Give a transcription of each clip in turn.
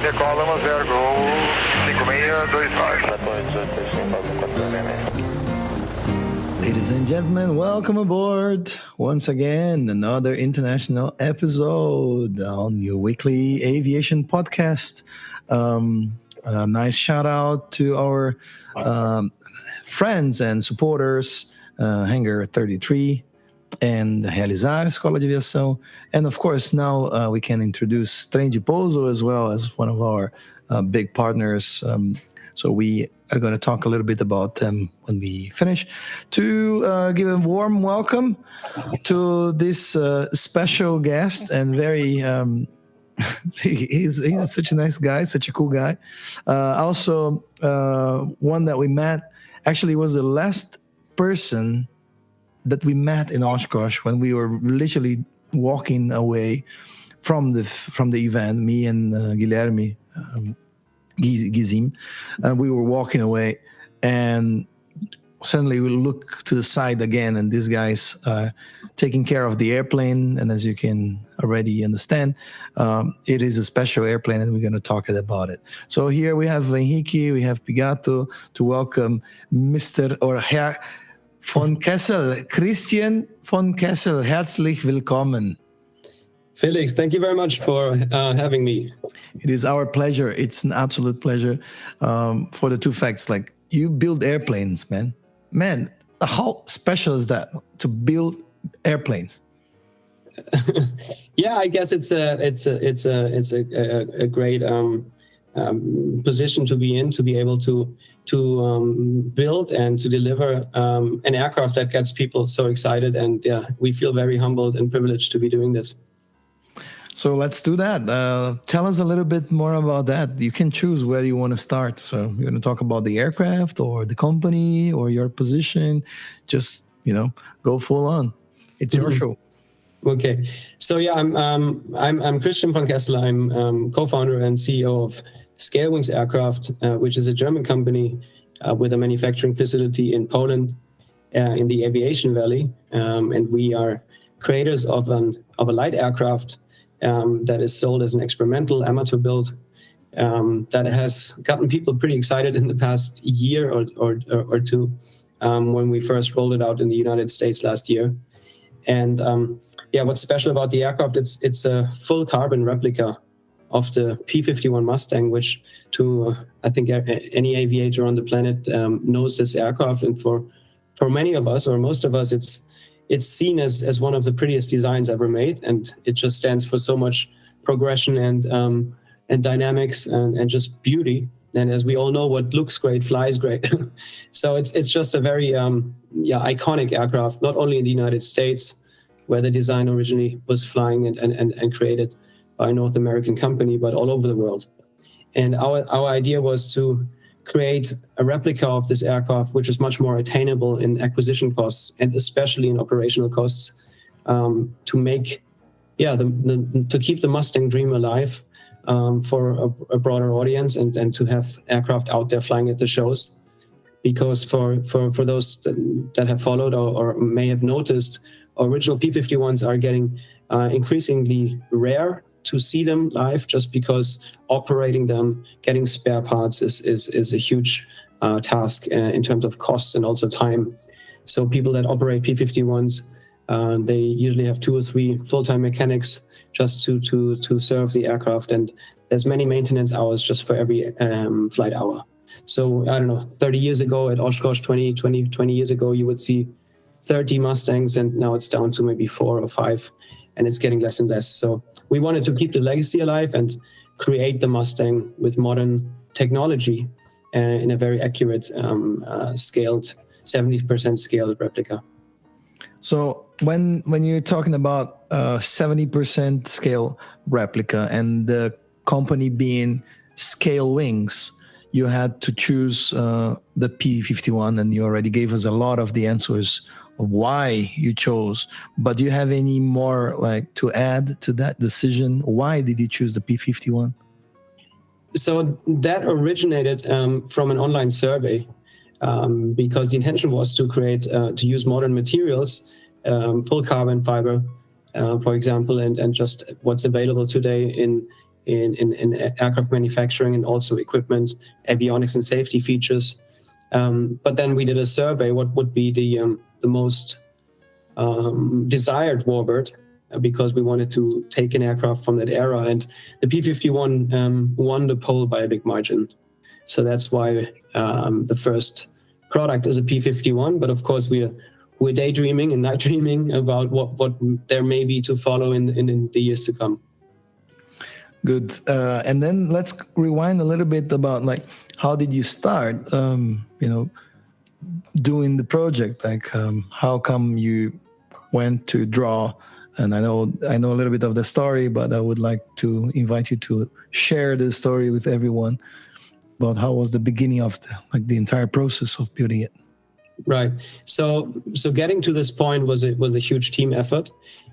Linha Column 0 Gol 5629. Ladies and gentlemen, welcome aboard once again. Another international episode on your weekly aviation podcast. A nice shout out to our friends and supporters, Hangar 33 and Realizar Escola de Aviação. And of course, now we can introduce Trem de Pouso as well as one of our big partners. So we are going to talk a little bit about them when we finish. To give a warm welcome to this special guest and very... he's such a nice guy, such a cool guy. Also, one that we met actually was the last person that we met in Oshkosh when we were literally walking away from the event. Me and Guilherme Gizim, we were walking away, and suddenly we look to the side again, and these guys are taking care of the airplane. And as you can already understand, it is a special airplane, and we're going to talk about it. So here we have Henrique, we have Pigato to welcome Mr. or Herr von Kessel, Christian von Kessel. Herzlich willkommen. Felix, thank you very much for having me. It is our pleasure. It's an absolute pleasure. For the two facts, like, you build airplanes, man. Man, how special is that to build airplanes? Yeah, I guess it's a great position to be in, to be able to build and to deliver an aircraft that gets people so excited. And yeah, we feel very humbled and privileged to be doing this. So let's do that. Tell us a little bit more about that. You can choose where you want to start. So you're going to talk about the aircraft or the company or your position. Just, go full on. It's your show. Okay. So yeah, I'm Christian von Kessel. I'm co-founder and CEO of Scalewings Aircraft, which is a German company with a manufacturing facility in Poland, in the Aviation Valley, and we are creators of a light aircraft that is sold as an experimental amateur build that has gotten people pretty excited in the past year or two when we first rolled it out in the United States last year. And what's special about the aircraft, it's a full carbon replica of the P51 Mustang, which I think any aviator on the planet knows this aircraft. And for many of us, or most of us, it's seen as one of the prettiest designs ever made, and it just stands for so much progression and dynamics and just beauty. And as we all know, what looks great flies great. So it's just a very iconic aircraft, not only in the United States, where the design originally was flying and created by a North American company, but all over the world. And our idea was to create a replica of this aircraft, which is much more attainable in acquisition costs and especially in operational costs, to make, to keep the Mustang dream alive for a broader audience and to have aircraft out there flying at the shows. Because for those that have followed or may have noticed, original P51s are getting increasingly rare to see them live, just because operating them, getting spare parts is a huge task in terms of costs and also time. So people that operate P51s, they usually have 2 or 3 full-time mechanics just to serve the aircraft, and there's many maintenance hours just for every flight hour. So I don't know, 30 years ago at Oshkosh, 20 years ago, you would see 30 Mustangs, and now it's down to maybe 4 or 5, and it's getting less and less. So we wanted to keep the legacy alive and create the Mustang with modern technology in a very accurate, scaled, 70% scaled replica. So when you're talking about 70% scale replica and the company being Scalewings, you had to choose the P51, and you already gave us a lot of the answers of why you chose. But do you have any more to add to that decision? Why did you choose the P51? So that originated from an online survey, because the intention was to create, to use modern materials, full carbon fiber, for example, and just what's available today in in aircraft manufacturing and also equipment, avionics and safety features. But then we did a survey, what would be the most desired warbird, because we wanted to take an aircraft from that era, and the P51 won the poll by a big margin. So that's why the first product is a P51. But of course, we're daydreaming and night dreaming about what there may be to follow in the years to come. Good. And then let's rewind a little bit about like how did you start? Doing the project. Like how come you went to draw? And I know a little bit of the story, but I would like to invite you to share the story with everyone about how was the beginning of the entire process of building it. Right. So getting to this point was a huge team effort,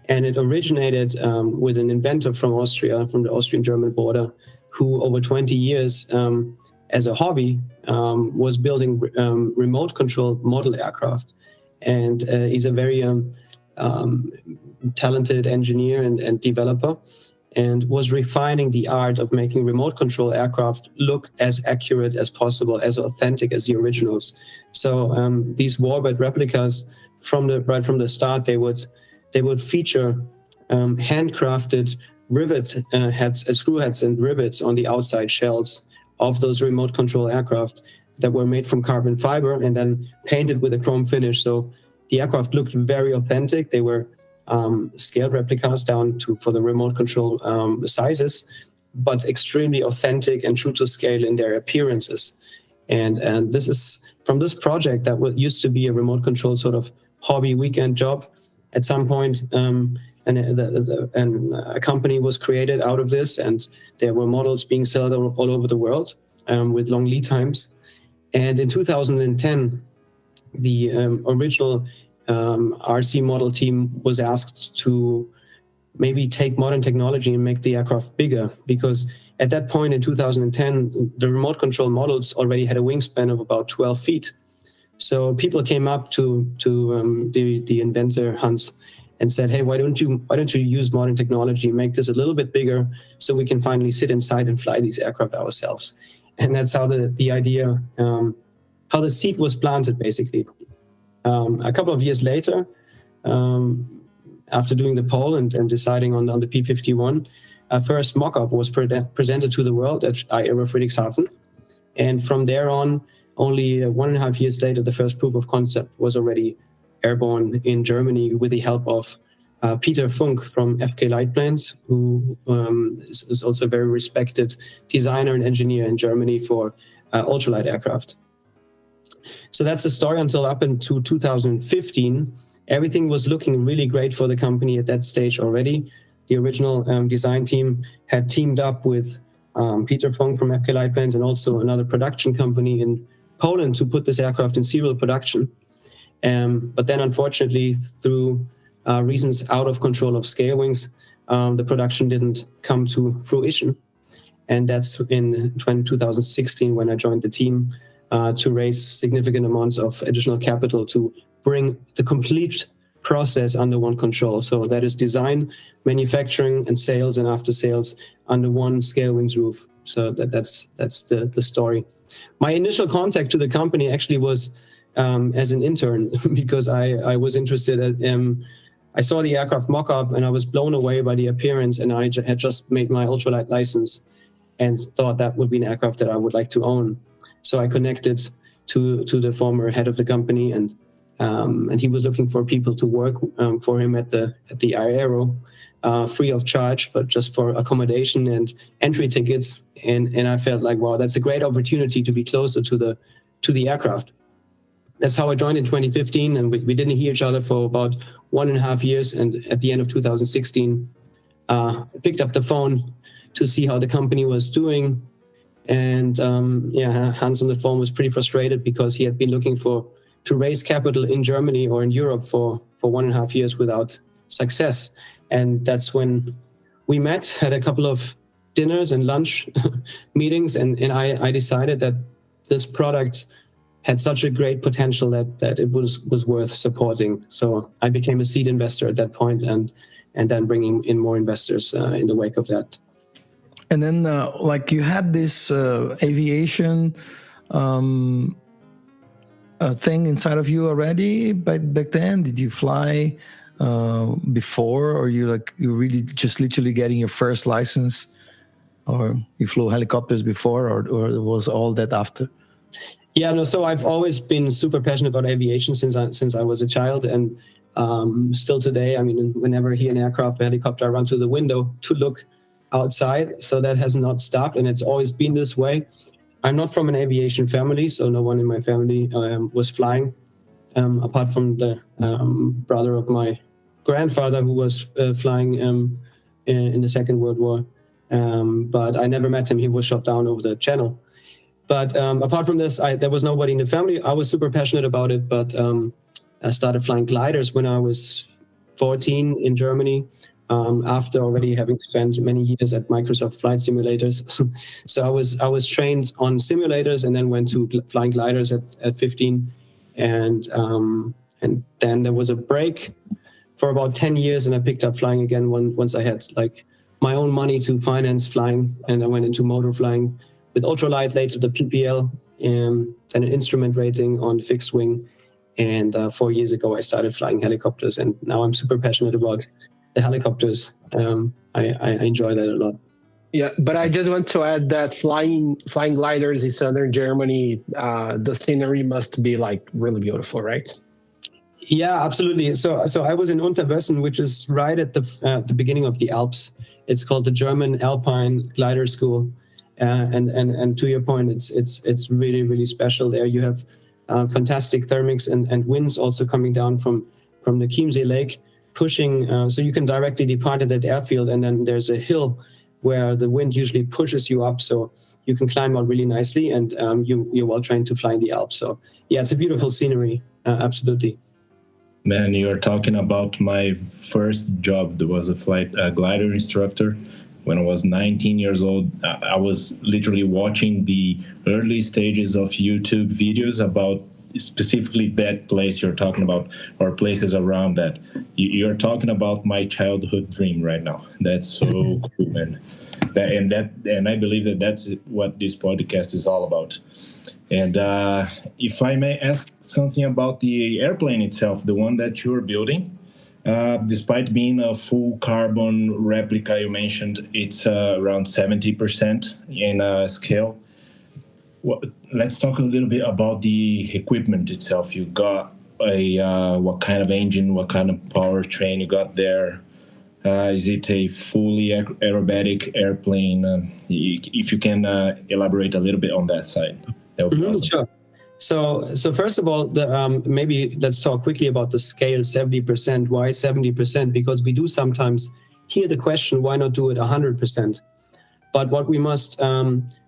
and it originated with an inventor from Austria, from the Austrian-German border, who over 20 years, as a hobby, was building remote control model aircraft, and he's a very talented engineer and developer, and was refining the art of making remote control aircraft look as accurate as possible, as authentic as the originals. So these warbird replicas, right from the start, they would feature handcrafted rivet heads, screw heads, and rivets on the outside shells of those remote control aircraft that were made from carbon fiber and then painted with a chrome finish. So the aircraft looked very authentic. They were scaled replicas down for the remote control sizes, but extremely authentic and true to scale in their appearances. And this is from this project that used to be a remote control sort of hobby weekend job. At some point, and a company was created out of this, and there were models being sold all over the world with long lead times. And in 2010, the original RC model team was asked to maybe take modern technology and make the aircraft bigger, because at that point in 2010, the remote control models already had a wingspan of about 12 feet. So people came up to the inventor Hans and said, "Hey, why don't you use modern technology, make this a little bit bigger, so we can finally sit inside and fly these aircraft ourselves?" And that's how the idea, how the seed was planted, basically. A couple of years later, after doing the poll and deciding on the P51, first mock-up was presented to the world at Aero Friedrichshafen. And from there on, only 1.5 years later, the first proof of concept was already airborne in Germany with the help of Peter Funk from FK Lightplanes, who is also a very respected designer and engineer in Germany for ultralight aircraft. So that's the story until up into 2015. Everything was looking really great for the company at that stage already. The original design team had teamed up with Peter Funk from FK Lightplanes and also another production company in Poland to put this aircraft in serial production. But then, unfortunately, through reasons out of control of Scalewings, the production didn't come to fruition. And that's in 2016 when I joined the team to raise significant amounts of additional capital to bring the complete process under one control. So that is design, manufacturing, and sales and after sales under one Scalewings roof. So that's the story. My initial contact to the company actually was as an intern, because I was interested. I saw the aircraft mock-up and I was blown away by the appearance, and I had just made my ultralight license and thought that would be an aircraft that I would like to own. So I connected to the former head of the company, and he was looking for people to work for him at the Aero, free of charge, but just for accommodation and entry tickets. And I felt like, wow, that's a great opportunity to be closer to the aircraft. That's how I joined in 2015, and we didn't hear each other for about 1.5 years. And at the end of 2016, I picked up the phone to see how the company was doing. And Hans on the phone was pretty frustrated because he had been looking to raise capital in Germany or in Europe for 1.5 years without success. And that's when we met, had a couple of dinners and lunch meetings, and I decided that this product had such a great potential that it was worth supporting. So I became a seed investor at that point, and then bringing in more investors in the wake of that. And then, like, you had this aviation thing inside of you already back then. Did you fly before, or you really just literally getting your first license, or you flew helicopters before, or was all that after? Yeah, no. So I've always been super passionate about aviation since I was a child, and still today. I mean, whenever I hear an aircraft, a helicopter, I run to the window to look outside. So that has not stopped, and it's always been this way. I'm not from an aviation family, so no one in my family was flying, apart from the brother of my grandfather who was flying in the Second World War. But I never met him. He was shot down over the channel. But apart from this, there was nobody in the family. I was super passionate about it, but I started flying gliders when I was 14 in Germany, after already having spent many years at Microsoft Flight Simulators. So I was trained on simulators and then went to flying gliders at 15. And then there was a break for about 10 years, and I picked up flying again once I had like my own money to finance flying, and I went into motor flying with ultralight, later the PPL, then an instrument rating on fixed wing. And 4 years ago, I started flying helicopters, and now I'm super passionate about the helicopters. I enjoy that a lot. Yeah, but I just want to add that flying gliders in southern Germany, the scenery must be like really beautiful, right? Yeah, absolutely. So I was in Unterwössen, which is right at the beginning of the Alps. It's called the German Alpine Glider School, and to your point, it's really, really special there. You have fantastic thermics and winds also coming down from the Chiemsee Lake, pushing, so you can directly depart at that airfield, and then there's a hill where the wind usually pushes you up, so you can climb out really nicely, and you're well trained to fly in the Alps. So yeah, it's a beautiful scenery, absolutely. Man, you're talking about my first job. That was a flight glider instructor. When I was 19 years old, I was literally watching the early stages of YouTube videos about specifically that place you're talking about, or places around that. You're talking about my childhood dream right now. That's so cool, man. And I believe that's what this podcast is all about. And if I may ask something about the airplane itself, the one that you're building, despite being a full carbon replica, you mentioned it's around 70% in scale. Well, let's talk a little bit about the equipment itself. You got what kind of engine, what kind of powertrain you got there? Is it a fully aerobatic airplane? If you can elaborate a little bit on that side, that would be awesome. Sure. So first of all, maybe let's talk quickly about the scale, 70%. Why 70%? Because we do sometimes hear the question, why not do it 100%? But what we must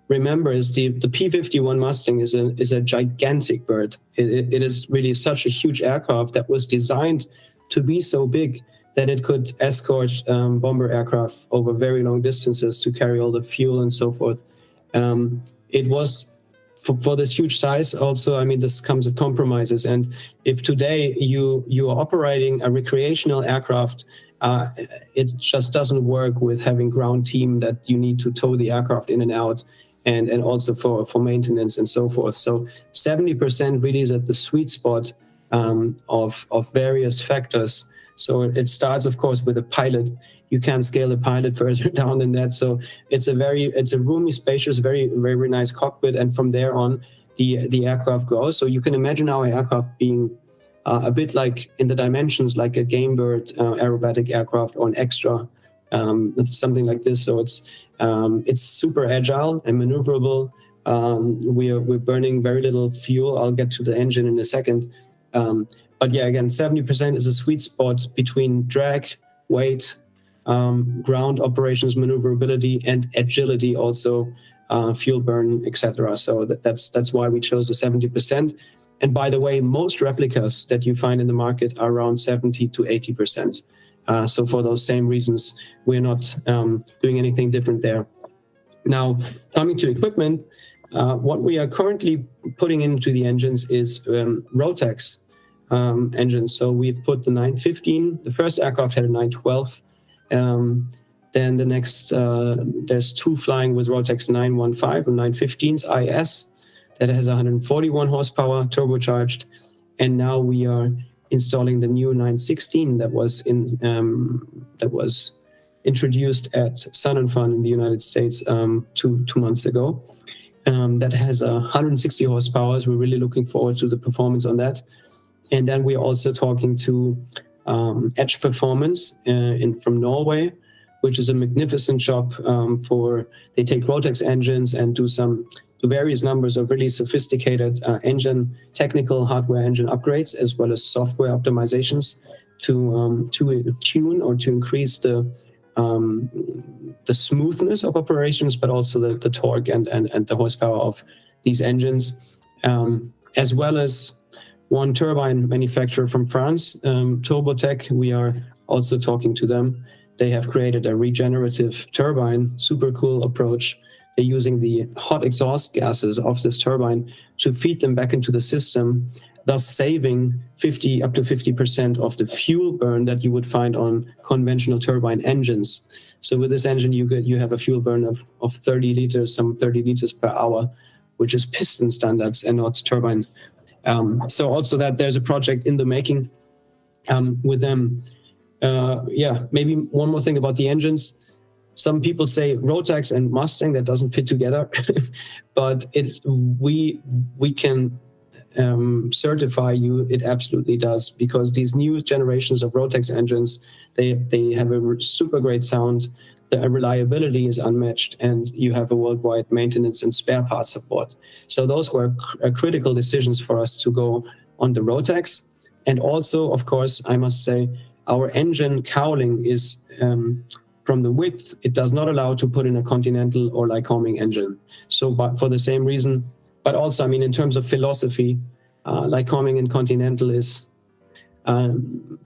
remember is the P51 Mustang is a gigantic bird. It is really such a huge aircraft that was designed to be so big that it could escort bomber aircraft over very long distances to carry all the fuel and so forth. It was for this huge size also, I mean, this comes at compromises. And if today you are operating a recreational aircraft, it just doesn't work with having ground team that you need to tow the aircraft in and out, and also for maintenance and so forth. So 70% really is at the sweet spot of various factors. So it starts, of course, with a pilot. You can't scale a pilot further down than that. So it's a roomy, spacious, very, very nice cockpit. And from there on, the aircraft grows. So you can imagine our aircraft being a bit like in the dimensions, like a game bird aerobatic aircraft or an extra, something like this. So it's super agile and maneuverable. We're burning very little fuel. I'll get to the engine in a second. But yeah, again, 70% is a sweet spot between drag, weight, ground operations, maneuverability, and agility, also fuel burn, etc. So that's why we chose the 70%. And by the way, most replicas that you find in the market are around 70 to 80%. So for those same reasons, we're not doing anything different there. Now, coming to equipment, what we are currently putting into the engines is Rotax engines. So we've put the 915. The first aircraft had a 912. Then the next, there's 2 flying with Rotax 915 and 915s IS that has 141 horsepower turbocharged. And now we are installing the new 916 that was introduced at Sun & Fun in the United States 2 months ago. That has 160 horsepower. We're really looking forward to the performance on that. And then we're also talking to Edge Performance from Norway, which is a magnificent shop they take Rotax engines and do various numbers of really sophisticated engine, technical hardware engine upgrades, as well as software optimizations to tune or to increase the smoothness of operations, but also the torque and the horsepower of these engines, as well as one turbine manufacturer from France, Turbotech. We are also talking to them. They have created a regenerative turbine, super cool approach. They're using the hot exhaust gases of this turbine to feed them back into the system, thus saving up to 50% of the fuel burn that you would find on conventional turbine engines. So with this engine, you have a fuel burn of 30 liters, some 30 liters per hour, which is piston standards and not turbine. So also that there's a project in the making with them. Maybe one more thing about the engines. Some people say Rotax and Mustang, that doesn't fit together, but we can certify you it absolutely does, because these new generations of Rotax engines, they have a super great sound. The reliability is unmatched, and you have a worldwide maintenance and spare parts support. So those were critical decisions for us to go on the Rotax. And also, of course, I must say, our engine cowling is from the width, it does not allow to put in a Continental or Lycoming engine. So but for the same reason, but also, I mean, in terms of philosophy, Lycoming and Continental is, the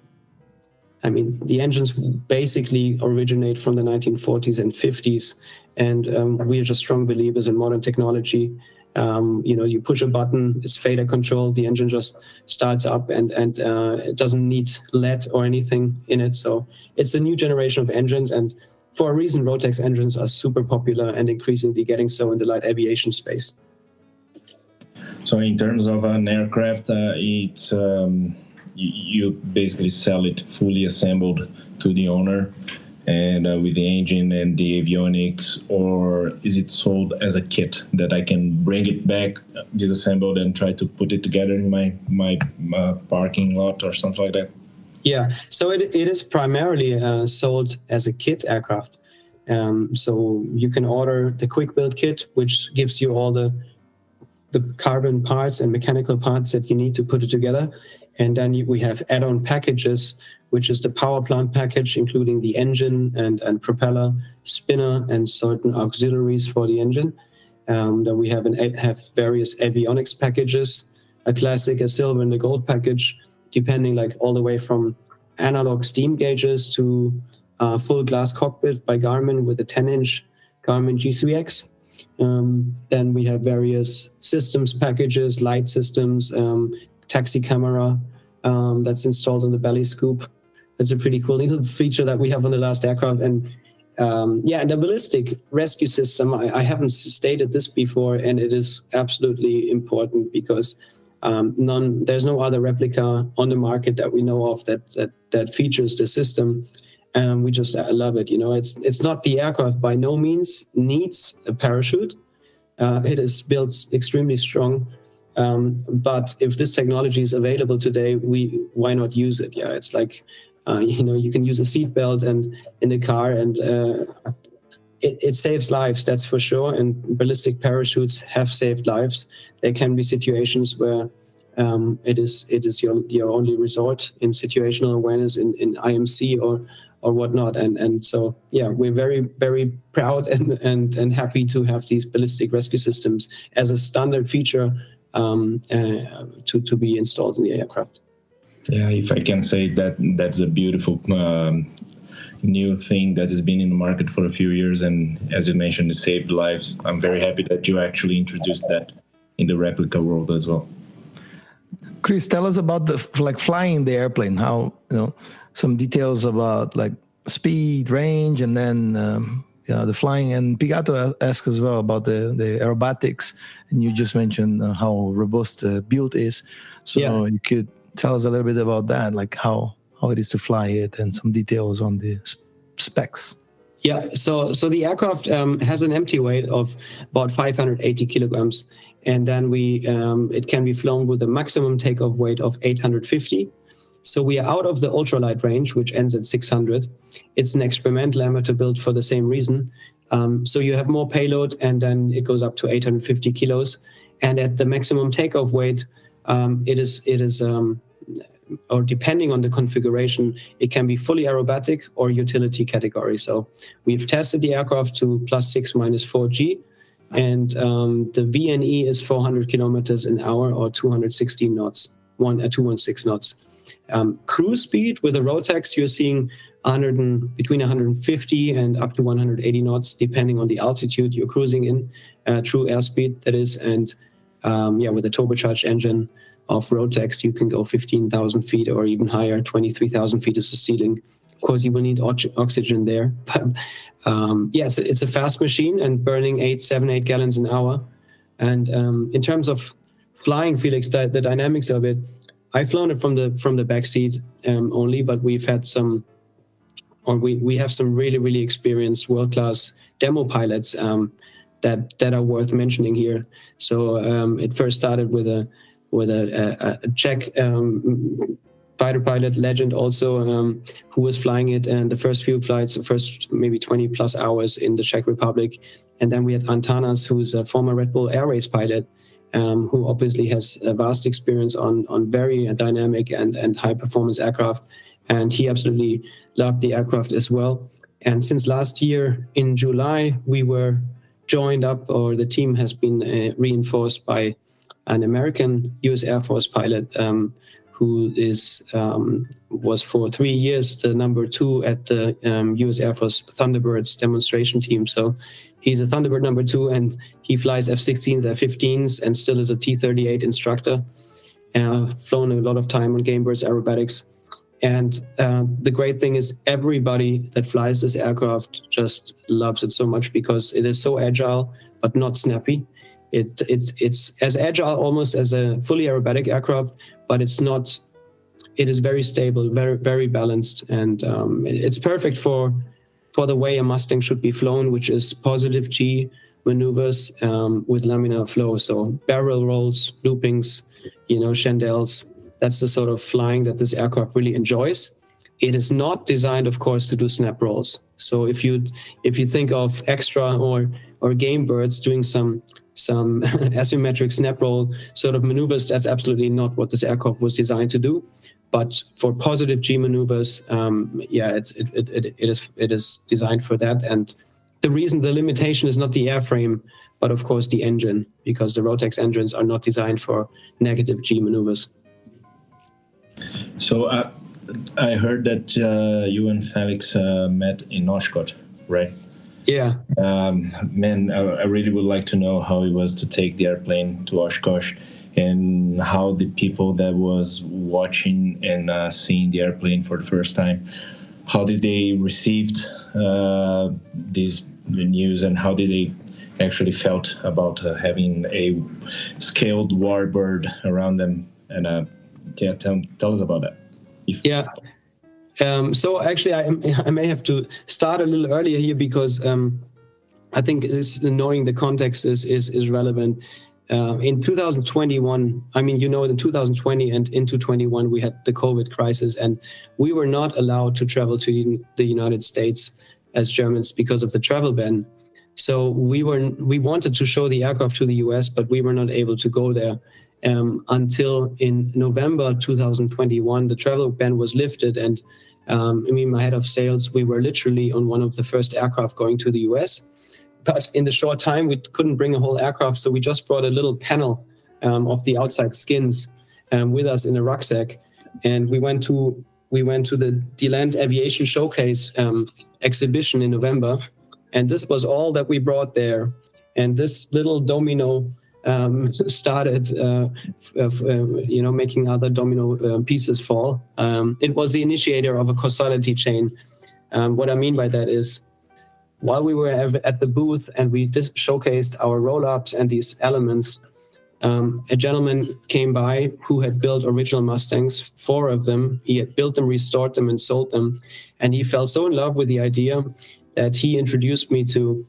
engines basically originate from the 1940s and 50s. And we're just strong believers in modern technology. You push a button, it's fader control, the engine just starts up and it doesn't need LED or anything in it. So it's a new generation of engines, and for a reason, Rotax engines are super popular and increasingly getting so in the light aviation space. So in terms of an aircraft, it's you basically sell it fully assembled to the owner, and with the engine and the avionics, or is it sold as a kit that I can bring it back disassembled and try to put it together in my parking lot or something like that? Yeah, so it is primarily sold as a kit aircraft. So you can order the quick build kit, which gives you all the carbon parts and mechanical parts that you need to put it together. And then we have add-on packages, which is the power plant package, including the engine and propeller, spinner, and certain auxiliaries for the engine. Then we have various avionics packages, a classic, a silver, and a gold package, depending like all the way from analog steam gauges to full glass cockpit by Garmin with a 10-inch Garmin G3X. Then we have various systems packages, light systems, taxi camera that's installed on the belly scoop. That's a pretty cool little feature that we have on the last aircraft. And and the ballistic rescue system, I haven't stated this before, and it is absolutely important because there's no other replica on the market that we know of that features the system. We just love it. It's not the aircraft by no means needs a parachute. It is built extremely strong. But if this technology is available today, why not use it? Yeah, it's like, you can use a seatbelt and in the car, and it saves lives, that's for sure. And ballistic parachutes have saved lives. There can be situations where it is your only resort in situational awareness in IMC or whatnot. And so, yeah, we're very, very proud and happy to have these ballistic rescue systems as a standard feature to be installed in the aircraft. Yeah, if I can say that's a beautiful new thing that has been in the market for a few years, and as you mentioned, it saved lives. I'm very happy that you actually introduced that in the replica world as well. Chris, tell us about flying the airplane. How some details about speed, range, and then the flying. And Pigato asked as well about the aerobatics, and you just mentioned how robust the build is. So you could tell us a little bit about that, like how it is to fly it, and some details on the specs. Yeah, so the aircraft has an empty weight of about 580 kilograms, and then it can be flown with a maximum takeoff weight of 850. So we are out of the ultralight range, which ends at 600. It's an experimental amateur build for the same reason. So you have more payload, and then it goes up to 850 kilos. And at the maximum takeoff weight, it is or depending on the configuration, it can be fully aerobatic or utility category. So we've tested the aircraft to +6 -4 G, and the VNE is 400 kilometers an hour or 216 knots, 216 knots. Cruise speed with a Rotax, you're seeing between 150 and up to 180 knots, depending on the altitude you're cruising in, true airspeed, that is. And with a turbocharged engine of Rotax, you can go 15,000 feet or even higher. 23,000 feet is the ceiling. Of course, you will need oxygen there. But it's a fast machine and burning 7-8 gallons an hour. And in terms of flying, Felix, the dynamics of it, I've flown it from the back seat only, but we have some really, really experienced world-class demo pilots that are worth mentioning here. So it first started with a Czech fighter pilot legend also who was flying it, and the first few flights, the first maybe 20 plus hours in the Czech Republic. And then we had Antanas, who's a former Red Bull Air Race pilot, who obviously has a vast experience on very dynamic and high performance aircraft. And he absolutely loved the aircraft as well. And since last year in July, we were joined up, or the team has been reinforced by an American U.S. Air Force pilot who was for 3 years the number 2 at the U.S. Air Force Thunderbirds demonstration team. So he's a Thunderbird number 2, and he flies F-16s, F-15s, and still is a T-38 instructor. Flown a lot of time on Gamebirds Aerobatics. And the great thing is everybody that flies this aircraft just loves it so much because it is so agile, but not snappy. It's as agile almost as a fully aerobatic aircraft, but it's not. It is very stable, very, very balanced, and it's perfect for the way a Mustang should be flown, which is positive G maneuvers with laminar flow. So barrel rolls, loopings, chandelles. That's the sort of flying that this aircraft really enjoys. It is not designed, of course, to do snap rolls. So if you think of Extra or Gamebirds doing some asymmetric snap roll sort of maneuvers, that's absolutely not what this aircraft was designed to do. But for positive G maneuvers, it is designed for that. And the limitation is not the airframe, but of course the engine, because the Rotax engines are not designed for negative G maneuvers. So I heard that you and Felix met in Oshkosh, right? Yeah. Man, I really would like to know how it was to take the airplane to Oshkosh, and how the people that was watching and seeing the airplane for the first time, how did they receive the news, and how did they actually felt about having a scaled warbird around them? And tell us about that. So actually, I may have to start a little earlier here because I think knowing the context is relevant. In 2021, in 2020 and into 21, we had the COVID crisis, and we were not allowed to travel to the United States as Germans because of the travel ban. So we wanted to show the aircraft to the US, but we were not able to go there until in November 2021, the travel ban was lifted. And my head of sales, we were literally on one of the first aircraft going to the US. But in the short time, we couldn't bring a whole aircraft, so we just brought a little panel of the outside skins with us in a rucksack, and we went to the DeLand Aviation Showcase exhibition in November, and this was all that we brought there. And this little domino started, making other domino pieces fall. It was the initiator of a causality chain What I mean by that is, while we were at the booth and we showcased our roll-ups and these elements, a gentleman came by who had built original Mustangs, 4 of them. He had built them, restored them, and sold them. And he fell so in love with the idea that he introduced me to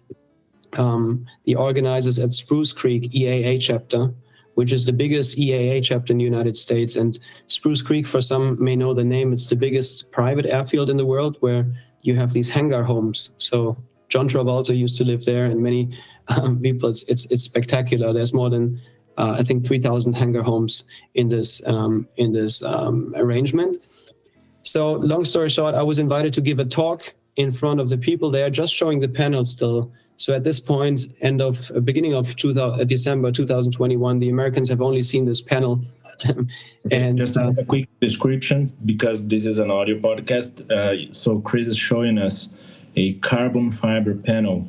the organizers at Spruce Creek EAA chapter, which is the biggest EAA chapter in the United States. And Spruce Creek, for some may know the name, it's the biggest private airfield in the world where you have these hangar homes. So John Travolta used to live there, and many people. It's spectacular. There's more than I think 3,000 hangar homes in this arrangement. So long story short, I was invited to give a talk in front of the people there, just showing the panel still. So at this point, beginning of December 2021, the Americans have only seen this panel. And just a quick description, because this is an audio podcast. So Chris is showing us a carbon fiber panel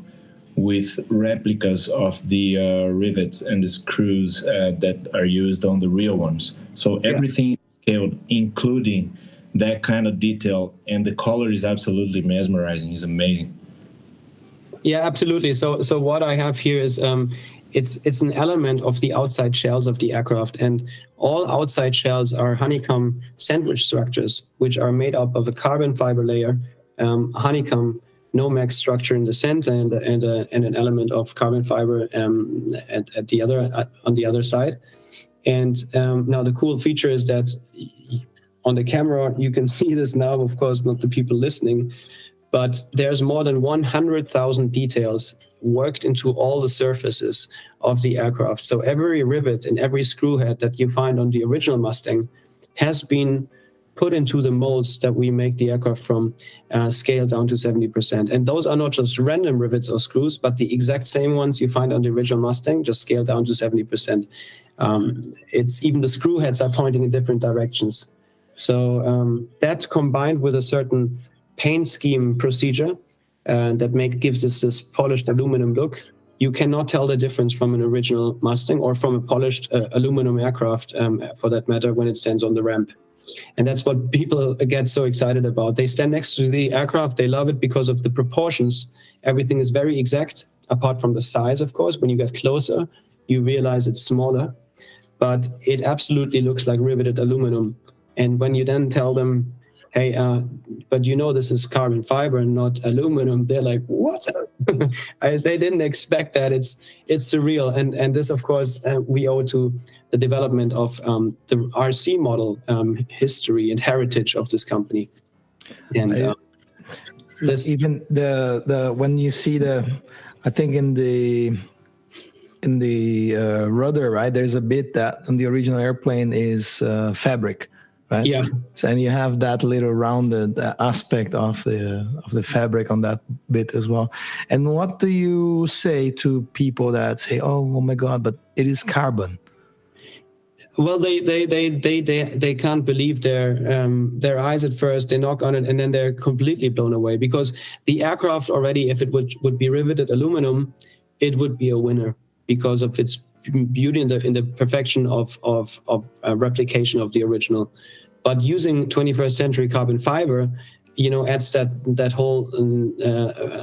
with replicas of the rivets and the screws that are used on the real ones. So everything is scaled, including that kind of detail, and the color is absolutely mesmerizing. It's amazing. Yeah, absolutely. So what I have here is it's an element of the outside shells of the aircraft, and all outside shells are honeycomb sandwich structures, which are made up of a carbon fiber layer, honeycomb Nomex structure in the center, and an element of carbon fiber at the other on the other side. And now the cool feature is that on the camera you can see this now. Of course, not the people listening, but there's more than 100,000 details worked into all the surfaces of the aircraft. So every rivet and every screw head that you find on the original Mustang has been put into the molds that we make the aircraft from, scaled down to 70%. And those are not just random rivets or screws, but the exact same ones you find on the original Mustang, just scaled down to 70%. It's even the screw heads are pointing in different directions. So that combined with a certain paint scheme procedure that gives us this polished aluminum look, you cannot tell the difference from an original Mustang or from a polished aluminum aircraft, for that matter, when it stands on the ramp. And that's what people get so excited about. They stand next to the aircraft. They love it because of the proportions. Everything is very exact, apart from the size, of course. When you get closer, you realize it's smaller. But it absolutely looks like riveted aluminum. And when you then tell them, hey, but you know this is carbon fiber and not aluminum, they're like, what? They didn't expect that. It's surreal. And this, of course, we owe to the development of the RC model history and heritage of this company. And even the when you see I think in the rudder, right, there's a bit that on the original airplane is fabric, right? Yeah. So, and you have that little rounded aspect of the fabric on that bit as well. And what do you say to people that say, oh my God, but it is carbon? Well, they can't believe their eyes at first. They knock on it and then they're completely blown away, because the aircraft already, if it would be riveted aluminum, it would be a winner because of its beauty in the perfection of replication of the original. But using 21st century carbon fiber, adds that whole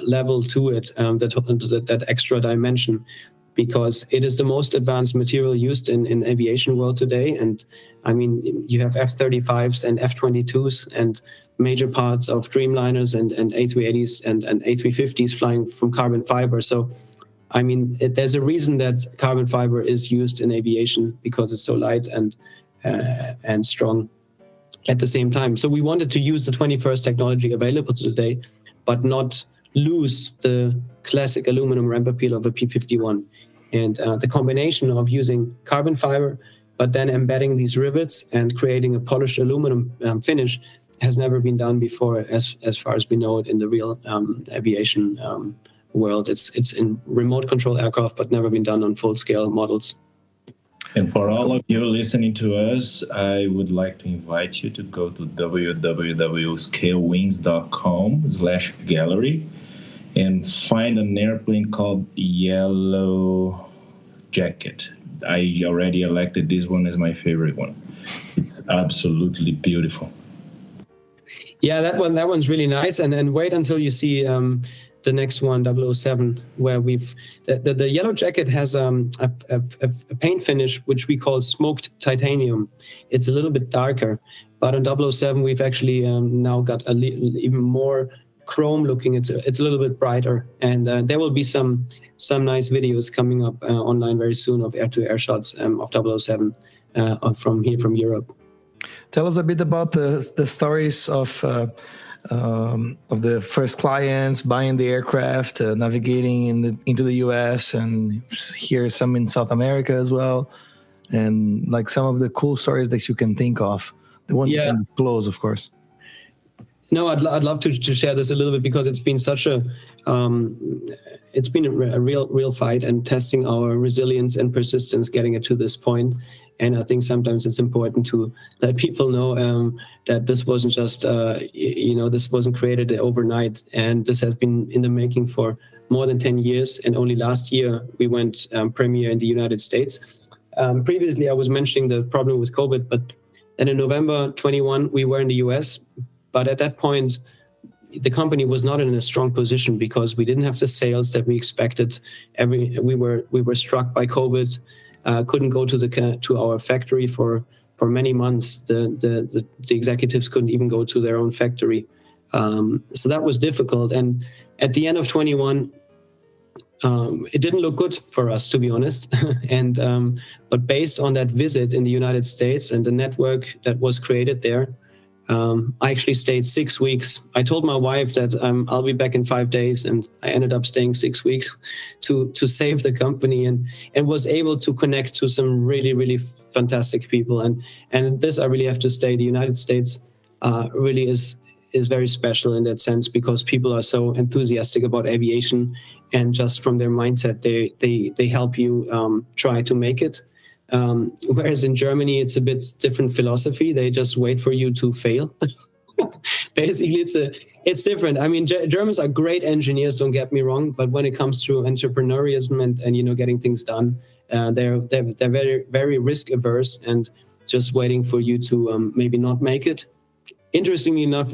level to it, that extra dimension, because it is the most advanced material used in aviation world today. And I mean, you have F-35s and F-22s and major parts of Dreamliners and A380s and A350s flying from carbon fiber. So, I mean, there's a reason that carbon fiber is used in aviation, because it's so light and strong at the same time. So we wanted to use the 21st technology available today, but not lose the classic aluminum ramp appeal of a P51. And the combination of using carbon fiber, but then embedding these rivets and creating a polished aluminum finish has never been done before, as far as we know it in the real aviation world. It's in remote control aircraft, but never been done on full-scale models. And for all of you listening to us, I would like to invite you to go to www.scalewings.com/gallery and find an airplane called Yellow Jacket. I already elected this one as my favorite one. It's absolutely beautiful. Yeah, that one's really nice. And wait until you see the next one, 007, where the yellow jacket has a paint finish which we call smoked titanium. It's a little bit darker, but on 007 we've actually now got even more chrome looking. It's a little bit brighter, and there will be some nice videos coming up online very soon of air-to-air shots of 007 from Europe. Tell us a bit about the stories of the first clients buying the aircraft, navigating into the US, and here some in South America as well, and like some of the cool stories that you can think of, the ones you can disclose, of course. No, I'd love to share this a little bit, because it's been such a real fight, and testing our resilience and persistence getting it to this point. And I think sometimes it's important to let people know that this wasn't just, this wasn't created overnight. And this has been in the making for more than 10 years. And only last year we went premiere in the United States. Previously, I was mentioning the problem with COVID, but then in November 21, we were in the US. But at that point, the company was not in a strong position because we didn't have the sales that we expected. We were struck by COVID. Couldn't go to our factory for many months. The executives couldn't even go to their own factory, so that was difficult. And at the end of 21, it didn't look good for us, to be honest. And but based on that visit in the United States and the network that was created there, I actually stayed 6 weeks. I told my wife that I'll be back in 5 days, and I ended up staying 6 weeks to save the company, and was able to connect to some really, really fantastic people. And this I really have to say, the United States really is very special in that sense, because people are so enthusiastic about aviation, and just from their mindset, they help you try to make it. Whereas in Germany, it's a bit different philosophy. They just wait for you to fail. Basically, it's different. I mean, Germans are great engineers, don't get me wrong, but when it comes to entrepreneurism and getting things done, they're very, very risk averse, and just waiting for you to maybe not make it. Interestingly enough,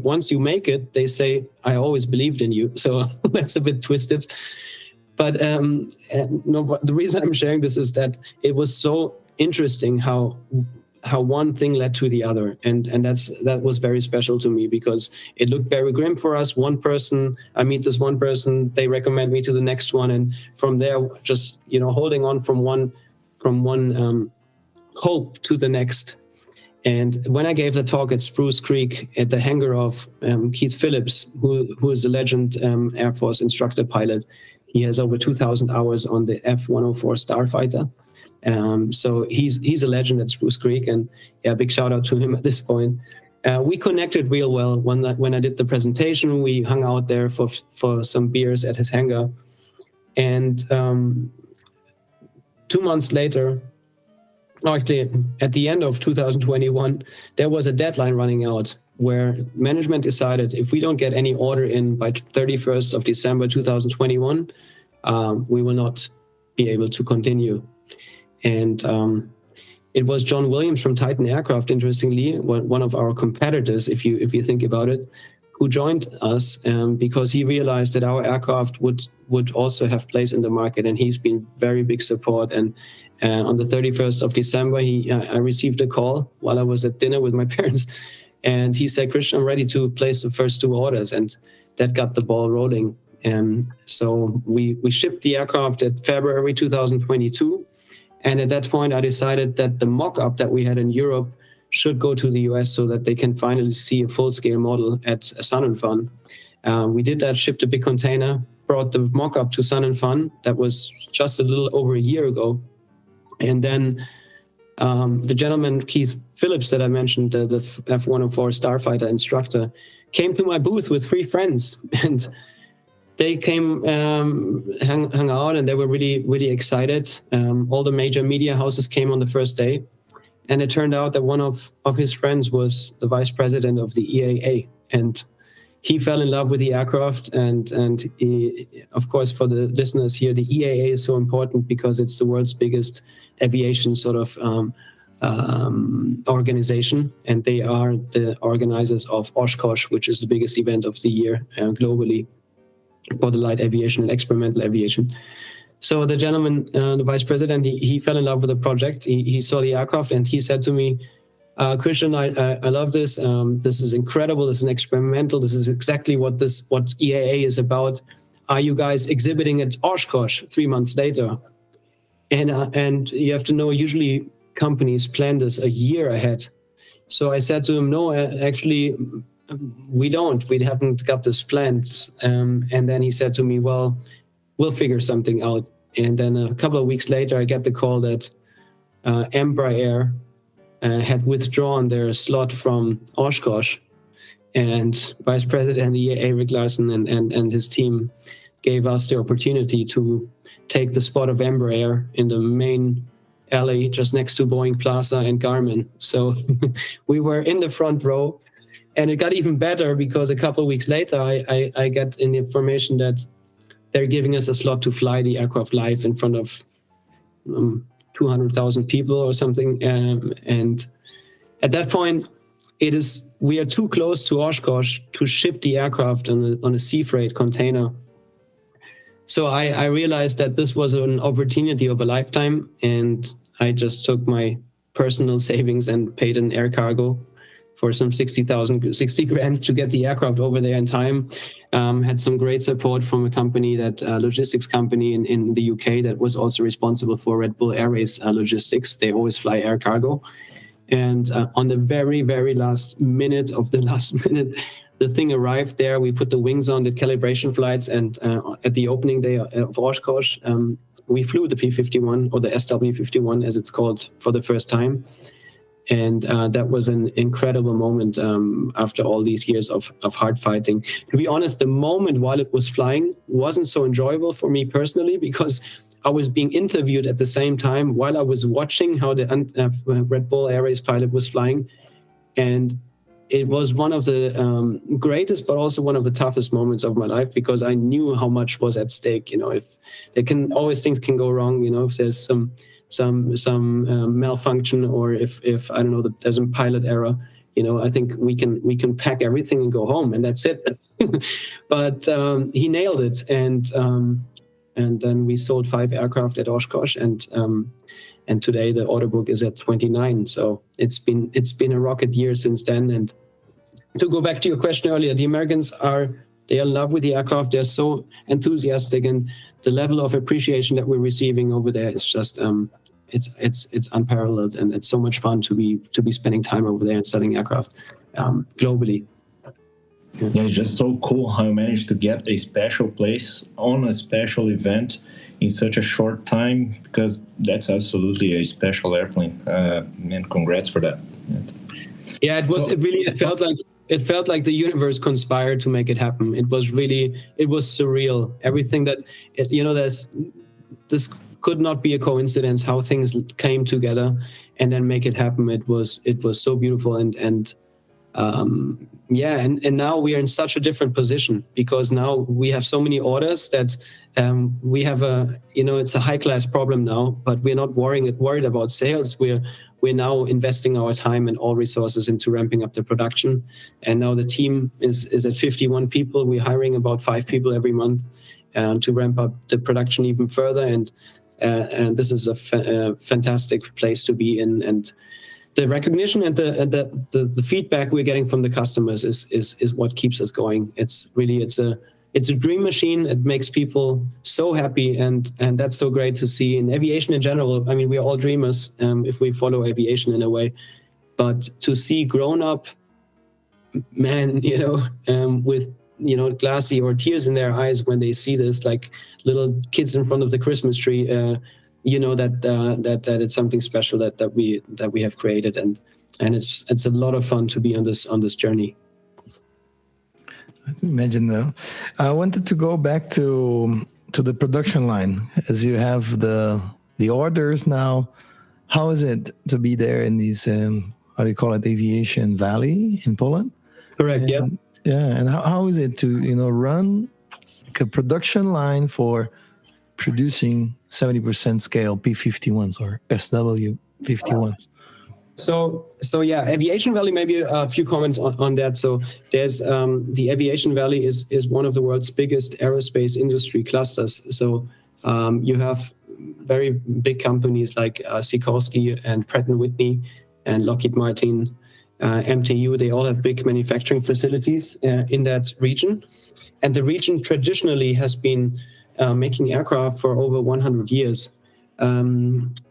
once you make it, they say, "I always believed in you." So that's a bit twisted. But the reason I'm sharing this is that it was so interesting how one thing led to the other, and that was very special to me, because it looked very grim for us. I meet this one person, they recommend me to the next one, and from there, just holding on from one hope to the next. And when I gave the talk at Spruce Creek at the hangar of Keith Phillips, who is a legend Air Force instructor pilot. He has over 2,000 hours on the F104 Starfighter. So he's a legend at Spruce Creek, and big shout out to him at this point. We connected real well. When I did the presentation, we hung out there for some beers at his hangar. And 2 months later, actually at the end of 2021, there was a deadline running out, where management decided if we don't get any order in by 31st of December 2021, we will not be able to continue. And it was John Williams from Titan Aircraft, interestingly, one of our competitors, if you think about it, who joined us because he realized that our aircraft would also have place in the market, and he's been very big support. And on the 31st of December, I received a call while I was at dinner with my parents. And he said, "Christian, I'm ready to place the first 2 orders." And that got the ball rolling. And so we shipped the aircraft at February 2022. And at that point, I decided that the mock-up that we had in Europe should go to the US, so that they can finally see a full-scale model at Sun & Fun. We did that, shipped a big container, brought the mock-up to Sun & Fun. That was just a little over a year ago. And then the gentleman, Keith Phillips, that I mentioned, the F104 Starfighter instructor, came to my booth with 3 friends, and they came, hung out, and they were really, really excited. All the major media houses came on the first day, and it turned out that one of his friends was the vice president of the EAA, and he fell in love with the aircraft. And he, of course, for the listeners here, the EAA is so important because it's the world's biggest aviation sort of organization, and they are the organizers of Oshkosh, which is the biggest event of the year globally for the light aviation and experimental aviation. So the gentleman, the vice president, he fell in love with the project. He saw the aircraft and he said to me, Christian, I love this. This is incredible. This is experimental. This is exactly what EAA is about. Are you guys exhibiting at Oshkosh 3 months later? And you have to know, usually companies plan this a year ahead. So I said to him, no, actually, we don't. We haven't got this planned. And then he said to me, well, we'll figure something out. And then a couple of weeks later, I get the call that Embraer had withdrawn their slot from Oshkosh, and Vice President EAA Rick Larson and his team gave us the opportunity to take the spot of Embraer in the main alley just next to Boeing Plaza and Garmin. So we were in the front row, and it got even better because a couple of weeks later, I got an information that they're giving us a slot to fly the aircraft live in front of 200,000 people or something. And at that point, we are too close to Oshkosh to ship the aircraft on a sea freight container. So I realized that this was an opportunity of a lifetime, and I just took my personal savings and paid an air cargo for some 60 grand to get the aircraft over there in time. Had some great support from a company logistics company in the UK that was also responsible for Red Bull Airways logistics. They always fly air cargo. And on the very, very last minute, the thing arrived there. We put the wings on, the calibration flights, and at the opening day of Oshkosh, we flew the P51, or the SW51 as it's called, for the first time. And that was an incredible moment after all these years of hard fighting. To be honest, the moment while it was flying wasn't so enjoyable for me personally, because I was being interviewed at the same time while I was watching how the Red Bull Airways pilot was flying. And it was one of the greatest, but also one of the toughest moments of my life, because I knew how much was at stake. You know, if things can go wrong. You know, if there's some malfunction, or if I don't know, there's a pilot error, you know, I think we can pack everything and go home, and that's it. But he nailed it, and then we sold 5 aircraft at Oshkosh, and today the order book is at 29. So it's been a rocket year since then. And to go back to your question earlier, the Americans are in love with the aircraft. They're so enthusiastic, and the level of appreciation that we're receiving over there is just it's unparalleled, and it's so much fun to be spending time over there and selling aircraft globally. Yeah, it's just so cool how you managed to get a special place on a special event in such a short time, because that's absolutely a special airplane. And congrats for that. Yeah, it was. It felt like the universe conspired to make it happen. It was surreal. Everything this could not be a coincidence how things came together and then make it happen. It was so beautiful, and now we are in such a different position, because now we have so many orders that we have it's a high class problem now, but we're not worried about sales. We're now investing our time and all resources into ramping up the production. And now the team is at 51 people. We're hiring about 5 people every month to ramp up the production even further. And this is a fantastic place to be in. And the recognition and the feedback we're getting from the customers is what keeps us going. It's a dream machine. It makes people so happy, and that's so great to see. In aviation in general, I mean, we're all dreamers if we follow aviation in a way, but to see grown-up men, with glassy or tears in their eyes when they see this, like little kids in front of the Christmas tree, that it's something special that we have created, and it's a lot of fun to be on this journey. I can imagine though. I wanted to go back to the production line, as you have the orders now. How is it to be there in these how do you call it, Aviation Valley in Poland? Correct. And, and how is it to run a production line for producing 70% scale P51s or SW51s? So yeah, Aviation Valley, maybe a few comments on that. So there's the Aviation Valley is one of the world's biggest aerospace industry clusters. So you have very big companies like Sikorsky and Pratt & Whitney and Lockheed Martin, MTU. They all have big manufacturing facilities in that region. And the region traditionally has been making aircraft for over 100 years.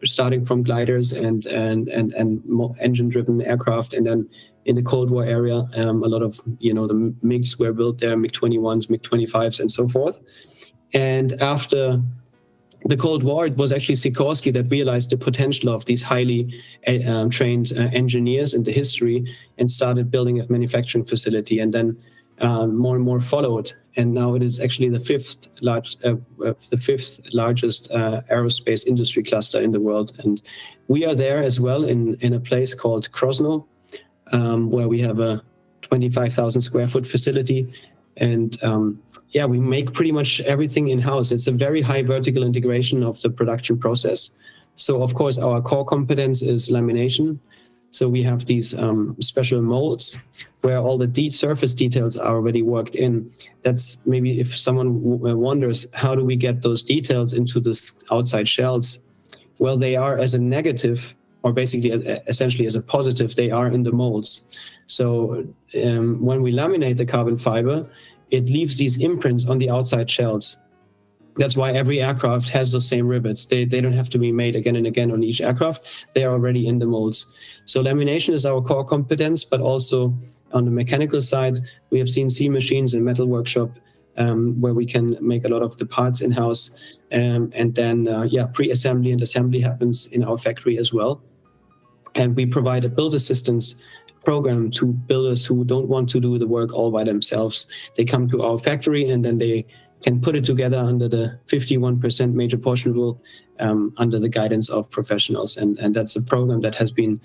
Starting from gliders and engine-driven aircraft, and then in the Cold War area, a lot of the MiGs were built there, MiG-21s, MiG-25s, and so forth. And after the Cold War, it was actually Sikorsky that realized the potential of these highly trained engineers in the history and started building a manufacturing facility, and then more and more followed. And now it is actually the fifth largest aerospace industry cluster in the world. And we are there as well in a place called Krosno, where we have a 25,000 square foot facility. And we make pretty much everything in-house. It's a very high vertical integration of the production process. So of course, our core competence is lamination. So we have these special molds where all the surface details are already worked in. That's maybe if someone wonders, how do we get those details into the outside shells? Well, they are as a negative, or basically essentially as a positive, they are in the molds. So when we laminate the carbon fiber, it leaves these imprints on the outside shells. That's why every aircraft has those same rivets. They don't have to be made again and again on each aircraft. They are already in the molds. So lamination is our core competence, but also on the mechanical side, we have CNC machines and metal workshop where we can make a lot of the parts in-house. And then, pre-assembly and assembly happens in our factory as well. And we provide a build assistance program to builders who don't want to do the work all by themselves. They come to our factory and then they can put it together under the 51% major portion rule under the guidance of professionals. And that's a program that has been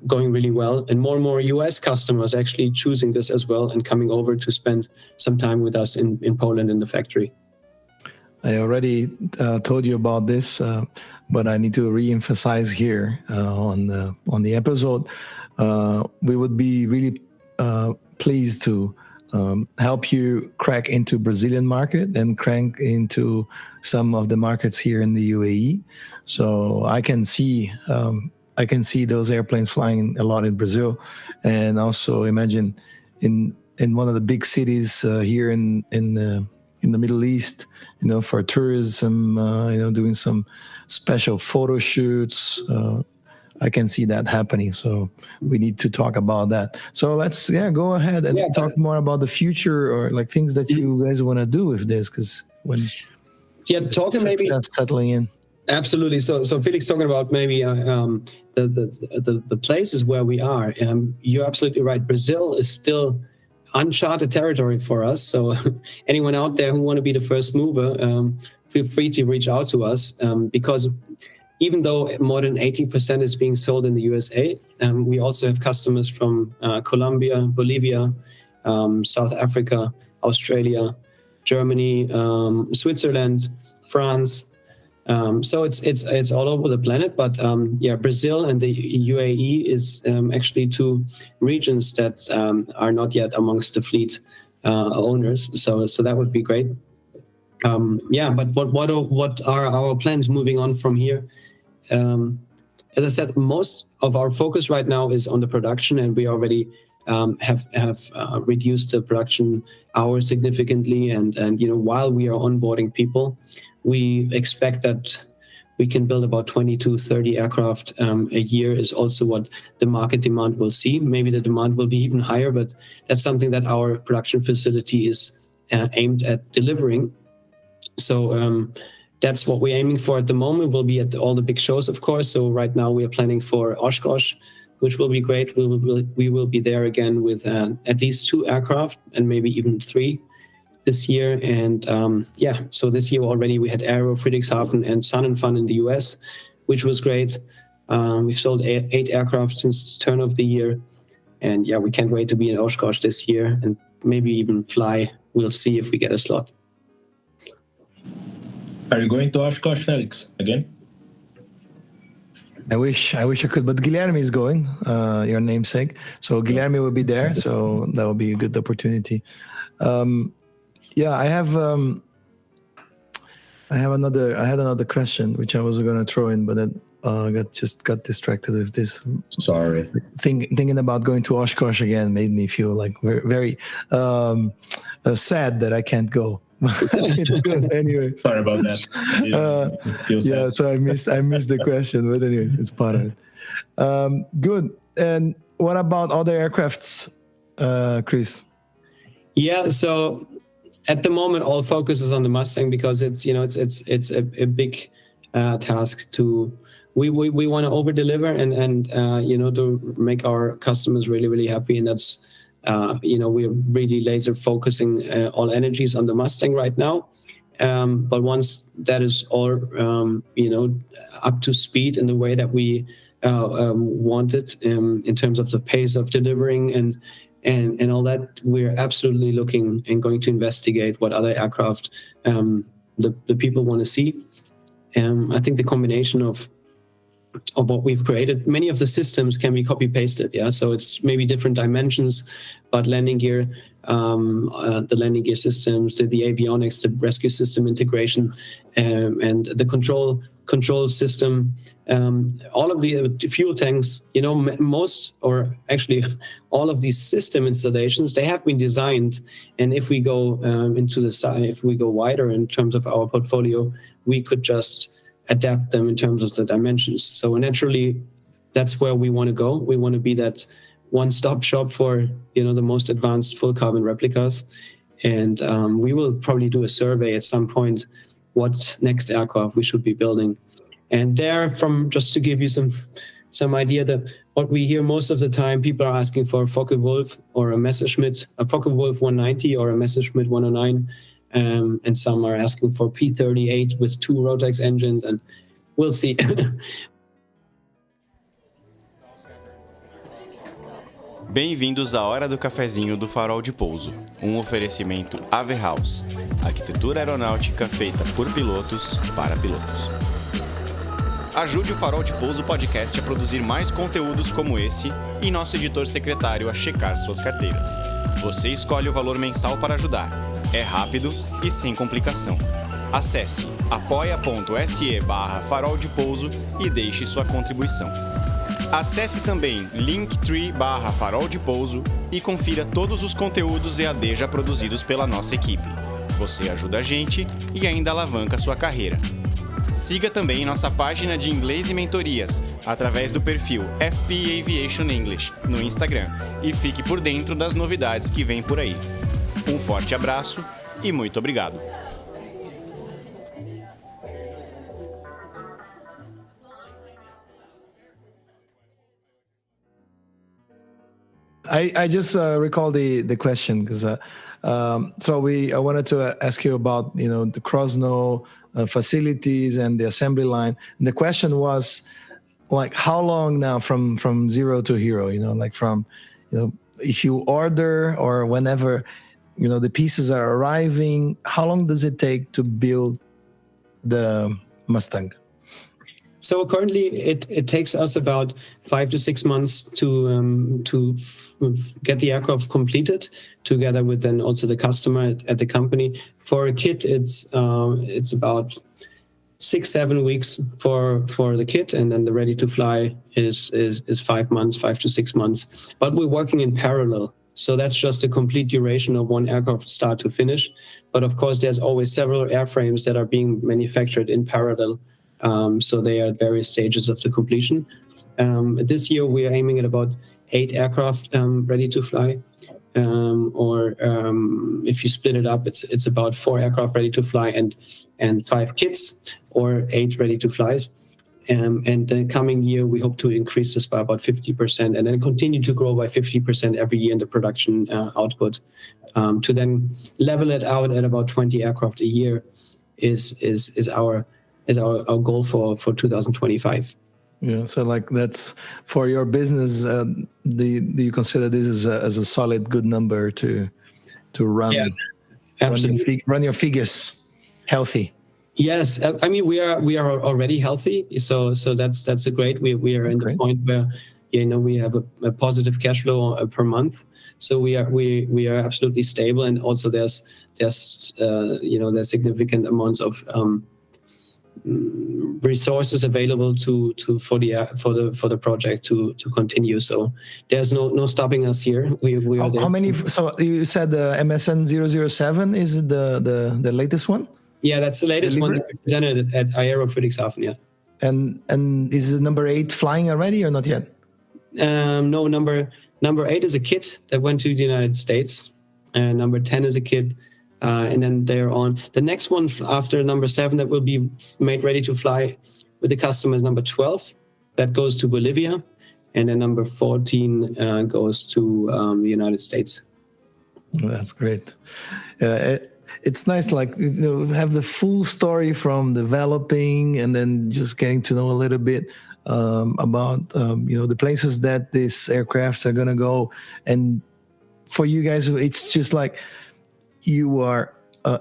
going really well. And more US customers actually choosing this as well and coming over to spend some time with us in Poland in the factory. I already told you about this, but I need to re-emphasize here on the episode. We would be really pleased to help you crack into Brazilian market and crank into some of the markets here in the UAE. So I can see those airplanes flying a lot in Brazil, and also imagine in one of the big cities here in the Middle East, for tourism, doing some special photo shoots. I can see that happening. So we need to talk about that. So let's go ahead and talk more about the future, or like things that you guys want to do with this, because when talking maybe settling in. Absolutely. So Felix talking about maybe the places where we are. You're absolutely right. Brazil is still uncharted territory for us. So anyone out there who want to be the first mover, feel free to reach out to us, because even though more than 80% is being sold in the USA, we also have customers from Colombia, Bolivia, South Africa, Australia, Germany, Switzerland, France. So it's all over the planet. But Brazil and the UAE is actually two regions that are not yet amongst the fleet owners. So that would be great. But what are our plans moving on from here? As I said, most of our focus right now is on the production, and we already have reduced the production hours significantly. And while we are onboarding people, we expect that we can build about 20 to 30 aircraft a year is also what the market demand will see. Maybe the demand will be even higher, but that's something that our production facility is aimed at delivering. So that's what we're aiming for at the moment. We'll be at all the big shows, of course. So right now we are planning for Oshkosh, which will be great. We will be there again with at least 2 aircraft and maybe even 3 this year. And so this year already we had Aero, Friedrichshafen, and Sun & Fun in the US, which was great. We've sold 8 aircraft since the turn of the year. And we can't wait to be in Oshkosh this year and maybe even fly. We'll see if we get a slot. Are you going to Oshkosh, Felix, again? I wish I could, but Guilherme is going, your namesake. So Guilherme will be there. So that will be a good opportunity. I had another question which I was going to throw in, but then got distracted with this. Sorry. Thinking about going to Oshkosh again made me feel like very, sad that I can't go. It's good anyway. Sorry about that. So I missed the question, but anyways, it's part of it. Good. And what about other aircrafts, Chris? Yeah. So at the moment, all focus is on the Mustang because it's a big task to. We want to over deliver and to make our customers really, really happy, and that's. We're really laser focusing all energies on the Mustang right now. But once that is all, up to speed in the way that we want it in terms of the pace of delivering and all that, we're absolutely looking and going to investigate what other aircraft the people want to see. I think the combination of what we've created, many of the systems can be copy pasted. Yeah, so it's maybe different dimensions, but landing gear, the landing gear systems, the avionics, the rescue system integration, and the control system, all of the fuel tanks. Most, or actually all of these system installations, they have been designed. And if we go into the side, if we go wider in terms of our portfolio, we could just adapt them in terms of the dimensions. So naturally, that's where we want to go. We want to be that one-stop shop for the most advanced full carbon replicas, and we will probably do a survey at some point what next aircraft we should be building. And there, just to give you some idea, that what we hear most of the time, people are asking for a Focke-Wulf or a Messerschmitt, a Focke-Wulf 190 or a Messerschmitt 109. And some are asking for P38 with 2 Rotax engines, and we'll see. Bem-vindos à Hora do Cafezinho do Farol de Pouso, oferecimento Unveils, arquitetura aeronáutica feita por pilotos para pilotos. Ajude o Farol de Pouso Podcast a produzir mais conteúdos como esse e nosso editor secretário a checar suas carteiras. Você escolhe o valor mensal para ajudar. É rápido e sem complicação. Acesse apoia.se/Farol de Pouso e deixe sua contribuição. Acesse também linktree/Farol de Pouso e confira todos os conteúdos EAD já produzidos pela nossa equipe. Você ajuda a gente e ainda alavanca sua carreira. Siga também nossa página de inglês e mentorias através do perfil FP Aviation English no Instagram e fique por dentro das novidades que vêm por aí. Um forte abraço e muito obrigado. I just recall the question because I wanted to ask you about the Krosno facilities and the assembly line. And the question was like, how long now from zero to hero? If you order or whenever the pieces are arriving, how long does it take to build the Mustang? So currently, it takes us about 5 to 6 months to get the aircraft completed, together with then also the customer at the company. For a kit, it's about 6-7 weeks for the kit, and then the ready to fly is 5 months, 5 to 6 months. But we're working in parallel. So that's just a complete duration of one aircraft start to finish. But of course, there's always several airframes that are being manufactured in parallel. So they are at various stages of the completion. This year, we are aiming at about 8 aircraft ready to fly. If you split it up, it's about 4 aircraft ready to fly and 5 kits, or 8 ready to flies. And the coming year, we hope to increase this by about 50% and then continue to grow by 50% every year in the production output, to then level it out at about 20 aircraft a year is our goal for 2025. Yeah, so that's for your business. Do you consider this as a solid, good number to run? Yeah, absolutely. Run your figures healthy. Yes, I mean we are already healthy, so that's a great. We are in the point where we have a positive cash flow per month, so we are absolutely stable, and also there's significant amounts of resources available for the project to continue. So there's no stopping us here. We are there. How many? So you said the MSN 007 is the latest one? Yeah, that's the latest one that we presented at Aerobatics. Yeah. And is number 8 flying already or not yet? No, number 8 is a kit that went to the United States, and number 10 is a kit, and then they're on the next one after number 7 that will be made ready to fly with the customer is number 12 that goes to Bolivia, and then number 14 goes to the United States. That's great. It's nice, like, have the full story from developing and then just getting to know a little bit about the places that these aircraft are gonna go. And for you guys, it's just like you are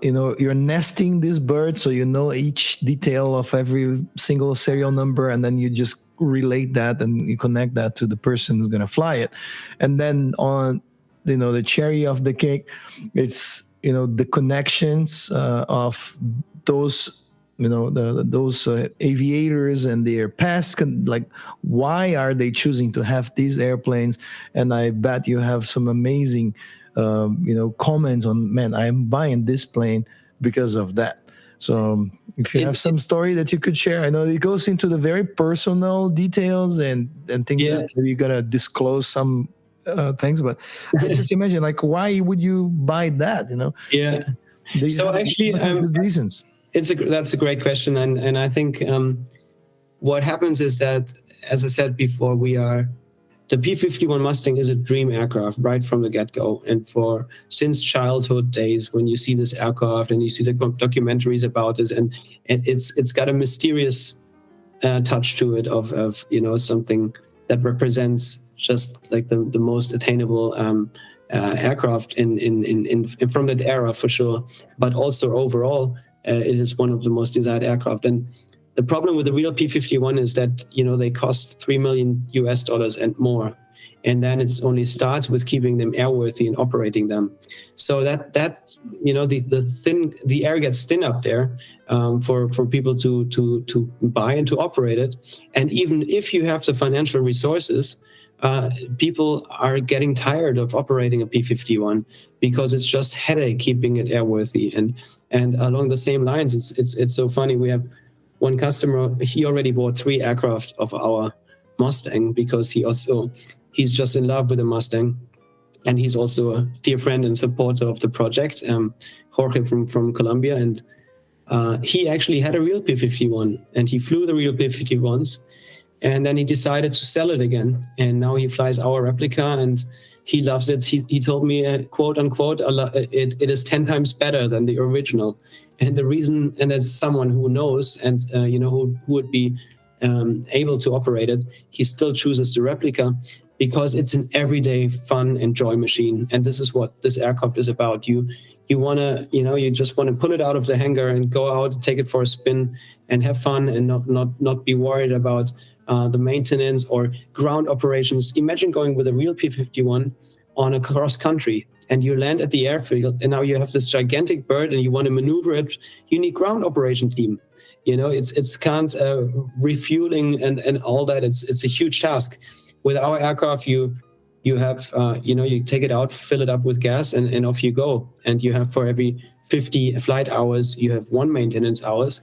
you're nesting this bird, so you know each detail of every single serial number, and then you just relate that and you connect that to the person who's gonna fly it. And then on the cherry of the cake, it's the connections of those those aviators and their past, like why are they choosing to have these airplanes. And I bet you have some amazing comments on, man, I'm buying this plane because of that. So if you have some story that you could share. I know it goes into the very personal details and things that you're gonna disclose some things, but I just imagine, like, why would you buy that? So actually, good reasons. That's a great question, and I think what happens is that, as I said before, the P51 Mustang is a dream aircraft right from the get-go, and since childhood days, when you see this aircraft and you see the documentaries about this, and it's got a mysterious touch to it of something that represents just like the most attainable aircraft in from that era, for sure, but also overall it is one of the most desired aircraft. And the problem with the real P51 is that they cost $3 million and more, and then it only starts with keeping them airworthy and operating them. So that the air gets thin up there for people to buy and to operate it. And even if you have the financial resources, people are getting tired of operating a P51 because it's just headache keeping it airworthy. And along the same lines, it's so funny. We have one customer, he already bought 3 aircraft of our Mustang because he's just in love with the Mustang, and he's also a dear friend and supporter of the project, Jorge from Colombia. And he actually had a real P51, and he flew the real P51s. And then he decided to sell it again. And now he flies our replica and he loves it. He told me, quote unquote, it is 10 times better than the original. And the reason, and as someone who knows and, who would be able to operate it, he still chooses the replica because it's an everyday fun and joy machine. And this is what this aircraft is about. You want to, you just want to pull it out of the hangar and go out, take it for a spin and have fun and not be worried about the maintenance or ground operations. Imagine going with a real P51 on a cross country and you land at the airfield and now you have this gigantic bird and you want to maneuver it. You need ground operation team. It's can't refueling and all that. It's a huge task. With our aircraft, you have, you take it out, fill it up with gas and off you go. And you have for every 50 flight hours, you have 1 maintenance hours.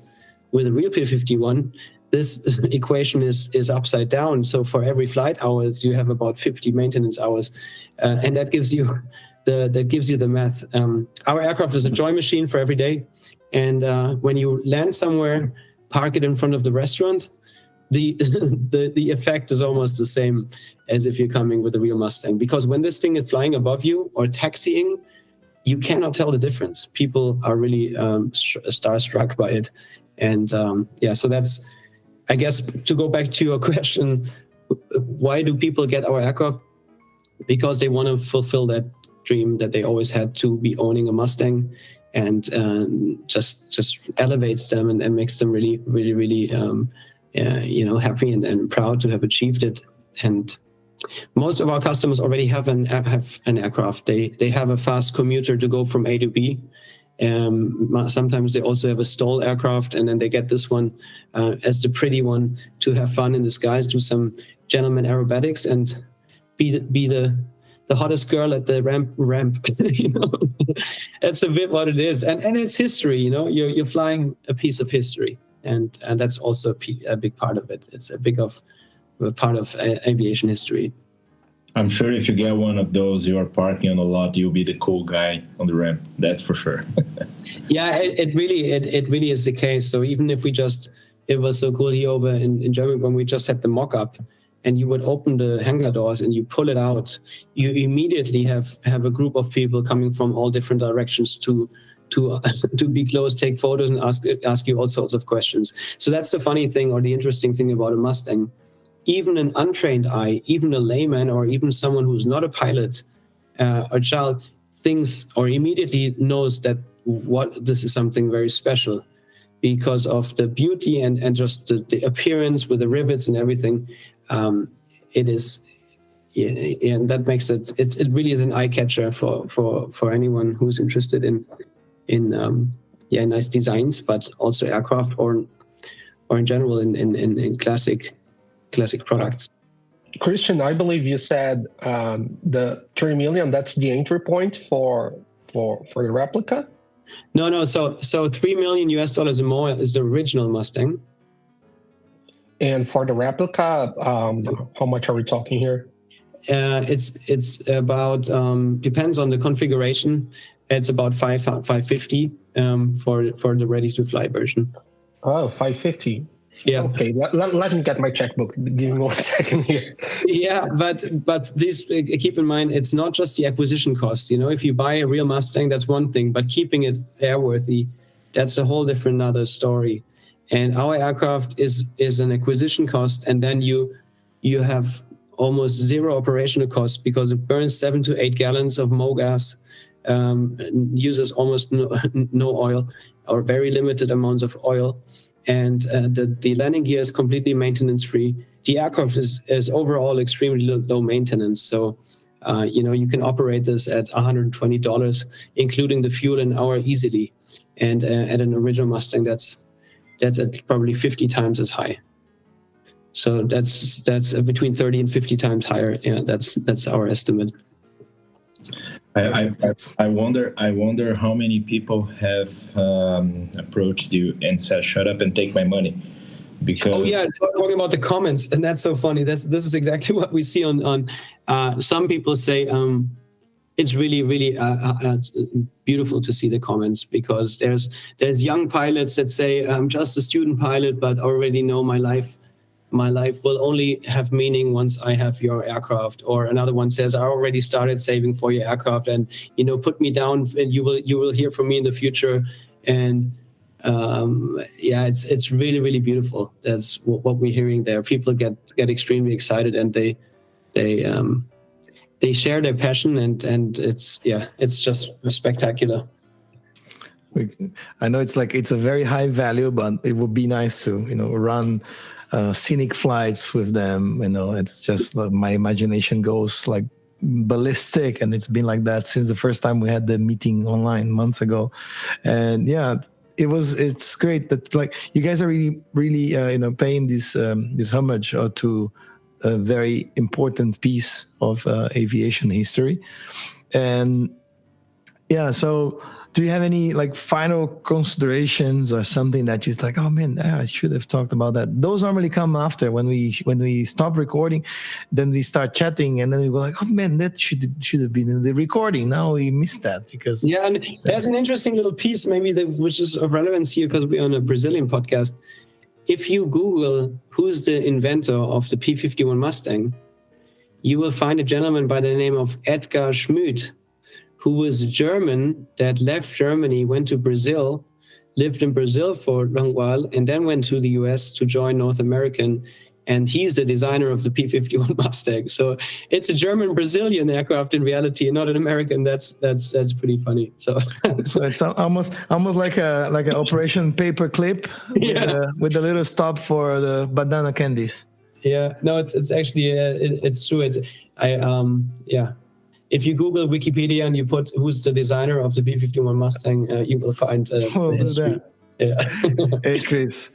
With a real P51, this equation is upside down. So for every flight hours, you have about 50 maintenance hours, and that gives you the math. Our aircraft is a joy machine for every day, and when you land somewhere, park it in front of the restaurant, the effect is almost the same as if you're coming with a real Mustang. Because when this thing is flying above you or taxiing, you cannot tell the difference. People are really starstruck by it, and so that's. I guess to go back to your question, why do people get our aircraft? Because they want to fulfill that dream that they always had to be owning a Mustang. and just elevates them and makes them really, really, really happy and proud to have achieved it. And most of our customers already have an aircraft. They have a fast commuter to go from A to B. Sometimes they also have a stall aircraft, and then they get this one as the pretty one to have fun in the skies, do some gentleman aerobatics, and be the hottest girl at the ramp. That's a bit what it is, and it's history. You're flying a piece of history, and that's also a big part of it. It's a part of aviation history. I'm sure if you get one of those, you are parking on a lot, you'll be the cool guy on the ramp. That's for sure. Yeah, it really is the case. So even if it was so cool here over in Germany when we just had the mock-up, and you would open the hangar doors and you pull it out, you immediately have a group of people coming from all different directions to be close, take photos, and ask you all sorts of questions. So that's the funny thing, or the interesting thing about a Mustang. Even an untrained eye, even a layman, or even someone who's not a pilot, a child thinks or immediately knows that this is something very special because of the beauty and just the appearance with the rivets and everything. It is, and that makes it really is an eye catcher for anyone who's interested in nice designs, but also aircraft or in general in classic products. Christian, I believe you said the $3 million, that's the entry point for the replica? No. So $3 million US and more is the original Mustang. And for the replica, how much are we talking here? It's about depends on the configuration. It's about $550 for the ready to fly version. Oh, $550. Yeah. Okay. Let me get my checkbook. Give me 1 second here. Yeah, but please keep in mind, it's not just the acquisition costs. If you buy a real Mustang, that's one thing, but keeping it airworthy, that's a whole different other story. And our aircraft is an acquisition cost, and then you have almost zero operational costs because it burns 7 to 8 gallons of MoGas, uses almost no oil or very limited amounts of oil. And the landing gear is completely maintenance-free. The aircraft is overall extremely low maintenance. So, you can operate this at $120, including the fuel an hour easily. And at an original Mustang, that's at probably 50 times as high. So that's between 30 and 50 times higher. Yeah, that's our estimate. I wonder how many people have approached you and said, "Shut up and take my money." Because talking about the comments, and that's so funny. This is exactly what we see on some people say. It's really, really beautiful to see the comments because there's young pilots that say, "I'm just a student pilot, but already know my life will only have meaning once I have your aircraft." Or another one says, "I already started saving for your aircraft, and put me down, and you will hear from me in the future." And it's really, really beautiful. That's what we're hearing there. People get extremely excited, and they share their passion, and it's just spectacular. I know it's a very high value, but it would be nice to run scenic flights with them. It's just my imagination goes like ballistic, and it's been like that since the first time we had the meeting online months ago. And it's great that you guys are really paying this homage to a very important piece of aviation history. And so do you have any final considerations or something that you're like, oh man, I should have talked about that? Those normally come after when we stop recording, then we start chatting, and then we go like, oh man, that should have been in the recording. Now we missed that because and there's an interesting little piece maybe which is of relevance here because we're on a Brazilian podcast. If you Google who's the inventor of the P51 Mustang, you will find a gentleman by the name of Edgar Schmid, who was German that left Germany, went to Brazil, lived in Brazil for a long while, and then went to the US to join North American and he's the designer of the P51 Mustang. So it's a German-Brazilian aircraft in reality, not an American. That's pretty funny. So it's almost like an Operation Paperclip with a little stop for the banana candies. Yeah, no, it's actually it's true. If you Google Wikipedia and you put who's the designer of the P51 Mustang, you will find the history. Yeah. Hey, Chris,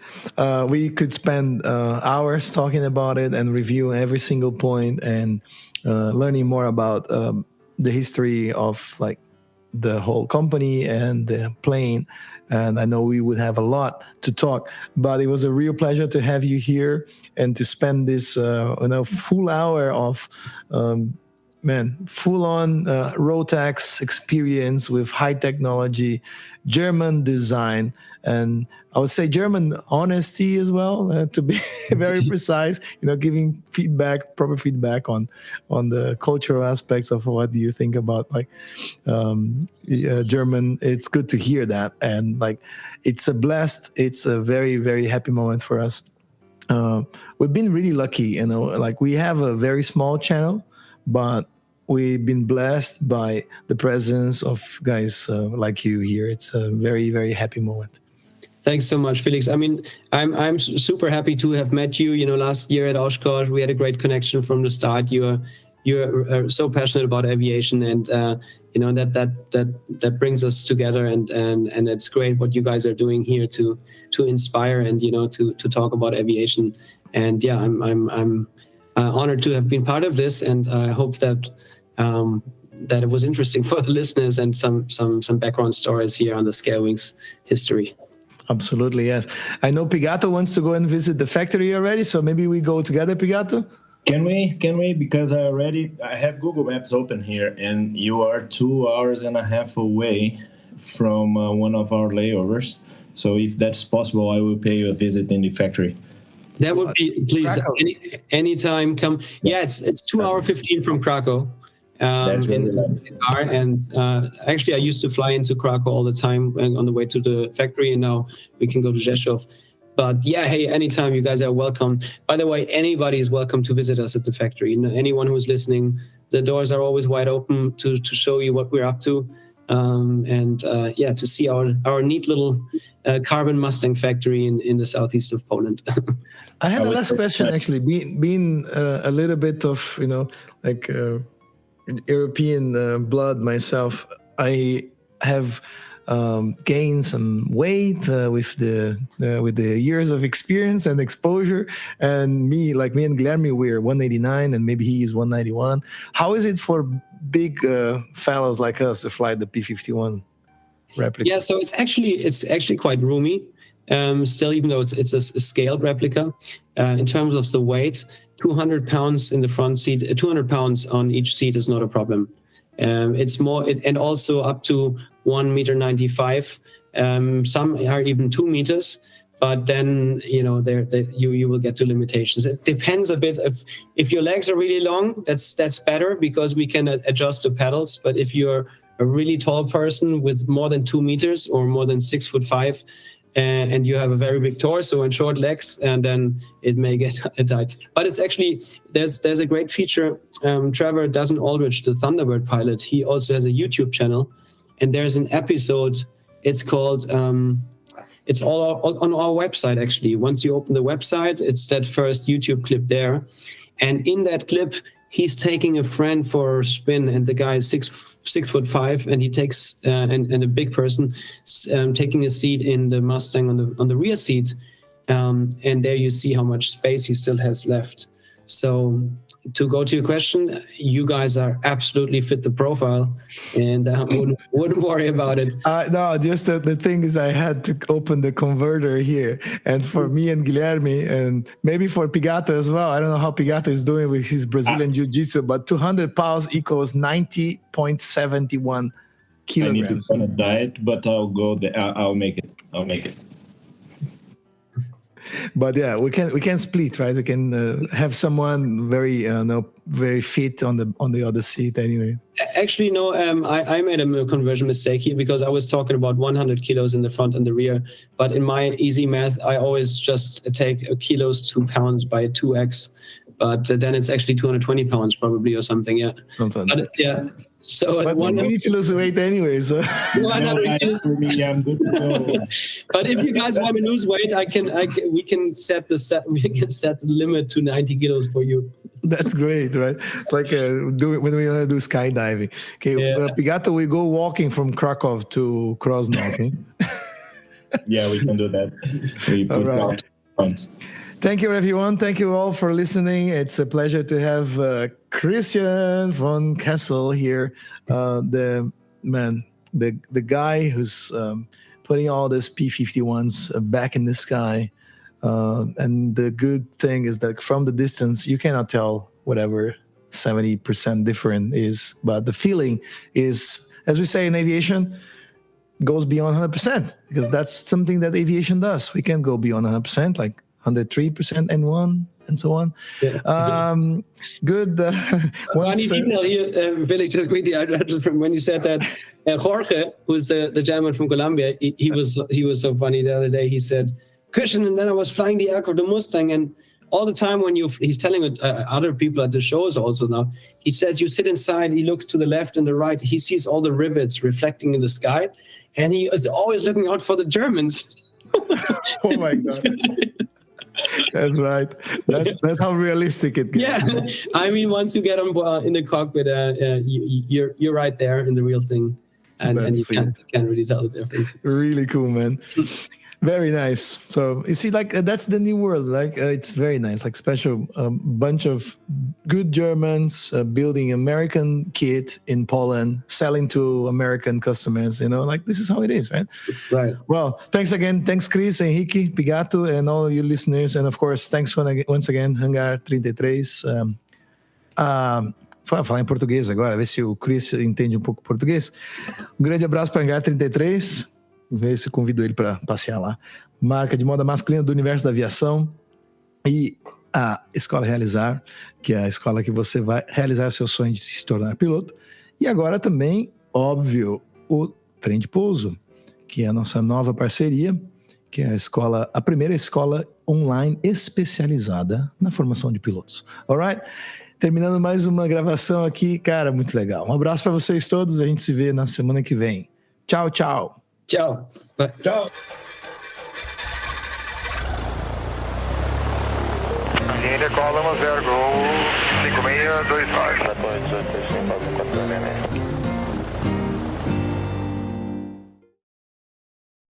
we could spend hours talking about it and reviewing every single point and learning more about the history of like the whole company and the plane. And I know we would have a lot to talk, but it was a real pleasure to have you here and to spend this full hour of full-on Rotax experience with high technology, German design, and I would say German honesty as well, to be very precise, giving proper feedback on the cultural aspects of what do you think about German. It's good to hear that. And it's a very, very happy moment for us. We've been really lucky, we have a very small channel, but we've been blessed by the presence of guys like you here. It's a very, very happy moment. Thanks so much, Felix. I mean, I'm super happy to have met you. Last year at Oshkosh, we had a great connection from the start. You're so passionate about aviation, and that brings us together. And it's great what you guys are doing here to inspire and to talk about aviation. And yeah, I'm honored to have been part of this, and I hope that it was interesting for the listeners and some background stories here on the Scalewings history. Absolutely, yes. I know Pigato wants to go and visit the factory already, so maybe we go together, Pigato? Can we? Because I have Google Maps open here, and you are 2 hours and a half away from one of our layovers. So if that's possible, I will pay you a visit in the factory. That would be, please, anytime come. Yeah, it's 2 hours 15 from Krakow. That's really actually, I used to fly into Krakow all the time on the way to the factory, and now we can go to Rzeszów. But yeah, hey, anytime, you guys are welcome. By the way, anybody is welcome to visit us at the factory. Anyone who's listening, the doors are always wide open to show you what we're up to, to see our neat little carbon Mustang factory in the southeast of Poland. I had a last question, actually. Being a little bit of European blood myself, I have gained some weight with the years of experience and exposure. And me and Guilherme, we're 189, and maybe he is 191. How is it for big fellows like us to fly the P51 replica? Yeah, so it's actually quite roomy. Still, even though it's a scaled replica, in terms of the weight, 200 pounds in the front seat, 200 pounds on each seat is not a problem. It's more, and also up to 1.95 m. Some are even 2 meters, but then you will get to limitations. It depends a bit if your legs are really long, that's better because we can adjust the pedals. But if you're a really tall person with more than 2 meters or more than 6'5", and you have a very big torso and short legs, and then it may get tight. But it's actually, there's a great feature. Trevor Dozen-Aldrich, the Thunderbird pilot, he also has a YouTube channel, and there's an episode. It's called, it's all on our website, actually. Once you open the website, it's that first YouTube clip there. And in that clip, he's taking a friend for a spin, and the guy is 6'5", and he takes and a big person taking a seat in the Mustang on the rear seat, and there you see how much space he still has left. So to go to your question, you guys are absolutely fit the profile, and wouldn't worry about it. No, just the thing is, I had to open the converter here, and for me and Guilherme, and maybe for Pigato as well. I don't know how Pigato is doing with his Brazilian Jiu-Jitsu, but 200 pounds equals 90.71 kilograms. I need to on a diet, but I'll go there. I'll make it. But yeah, we can split, right? We can have someone very fit on the other seat anyway. Actually, no. I made a conversion mistake here because I was talking about 100 kilos in the front and the rear. But in my easy math, I always just take a kilos 2 pounds by 2x. But then it's actually 220 pounds probably or something. Yeah. Something. But, yeah. So but we need to lose weight anyway. So 100 kilos. For me, I'm good to go. But if you guys want to lose weight, we can set the limit to 90 kilos for you. That's great, right? It's like when we want to do skydiving. Okay, Pigato, we go walking from Krakow to Krosno, okay? Yeah, we can do that. We put all right. Thank you, everyone. Thank you all for listening. It's a pleasure to have Christian von Kessel here, the guy who's putting all these P51s back in the sky. And the good thing is that from the distance, you cannot tell whatever 70% different is, but the feeling is, as we say in aviation, goes beyond 100%, because that's something that aviation does. We can go beyond 100%, like 103% N1 and so on. Yeah. Good. Funny detail here, Felix, just quickly, when you said that, Jorge, who's the gentleman from Colombia, he was so funny the other day. He said, Christian, and then I was flying the aircraft, the Mustang, and all the time when he's telling other people at the shows also now, he said you sit inside, he looks to the left and the right, he sees all the rivets reflecting in the sky, and he is always looking out for the Germans. Oh my God. That's right. That's how realistic it gets. Yeah, I mean, once you get on board in the cockpit, you're right there in the real thing, and you can't really tell the difference. Really cool, man. Very nice. So you see, like that's the new world. Like it's very nice. Like special bunch of good Germans building American kit in Poland, selling to American customers. You know, like this is how it is, right? Right. Well, thanks again. Thanks, Chris, Henrique, Pigato, and all of you listeners. And of course, thanks once again, Hangar 33. Falar em português agora, ver se o Chris entende um pouco português. Grande abraço para Hangar 33. Ver se eu convido ele para passear lá. Marca de moda masculina do universo da aviação e a Escola Realizar, que é a escola que você vai realizar seu sonho de se tornar piloto. E agora também, óbvio, o Trem de Pouso, que é a nossa nova parceria, que é a primeira escola online especializada na formação de pilotos. Alright? Terminando mais uma gravação aqui, cara, muito legal. Um abraço para vocês todos, a gente se vê na semana que vem. Tchau, tchau. Ciao. Bye. Ciao. Linha Column 0 Gol 5625.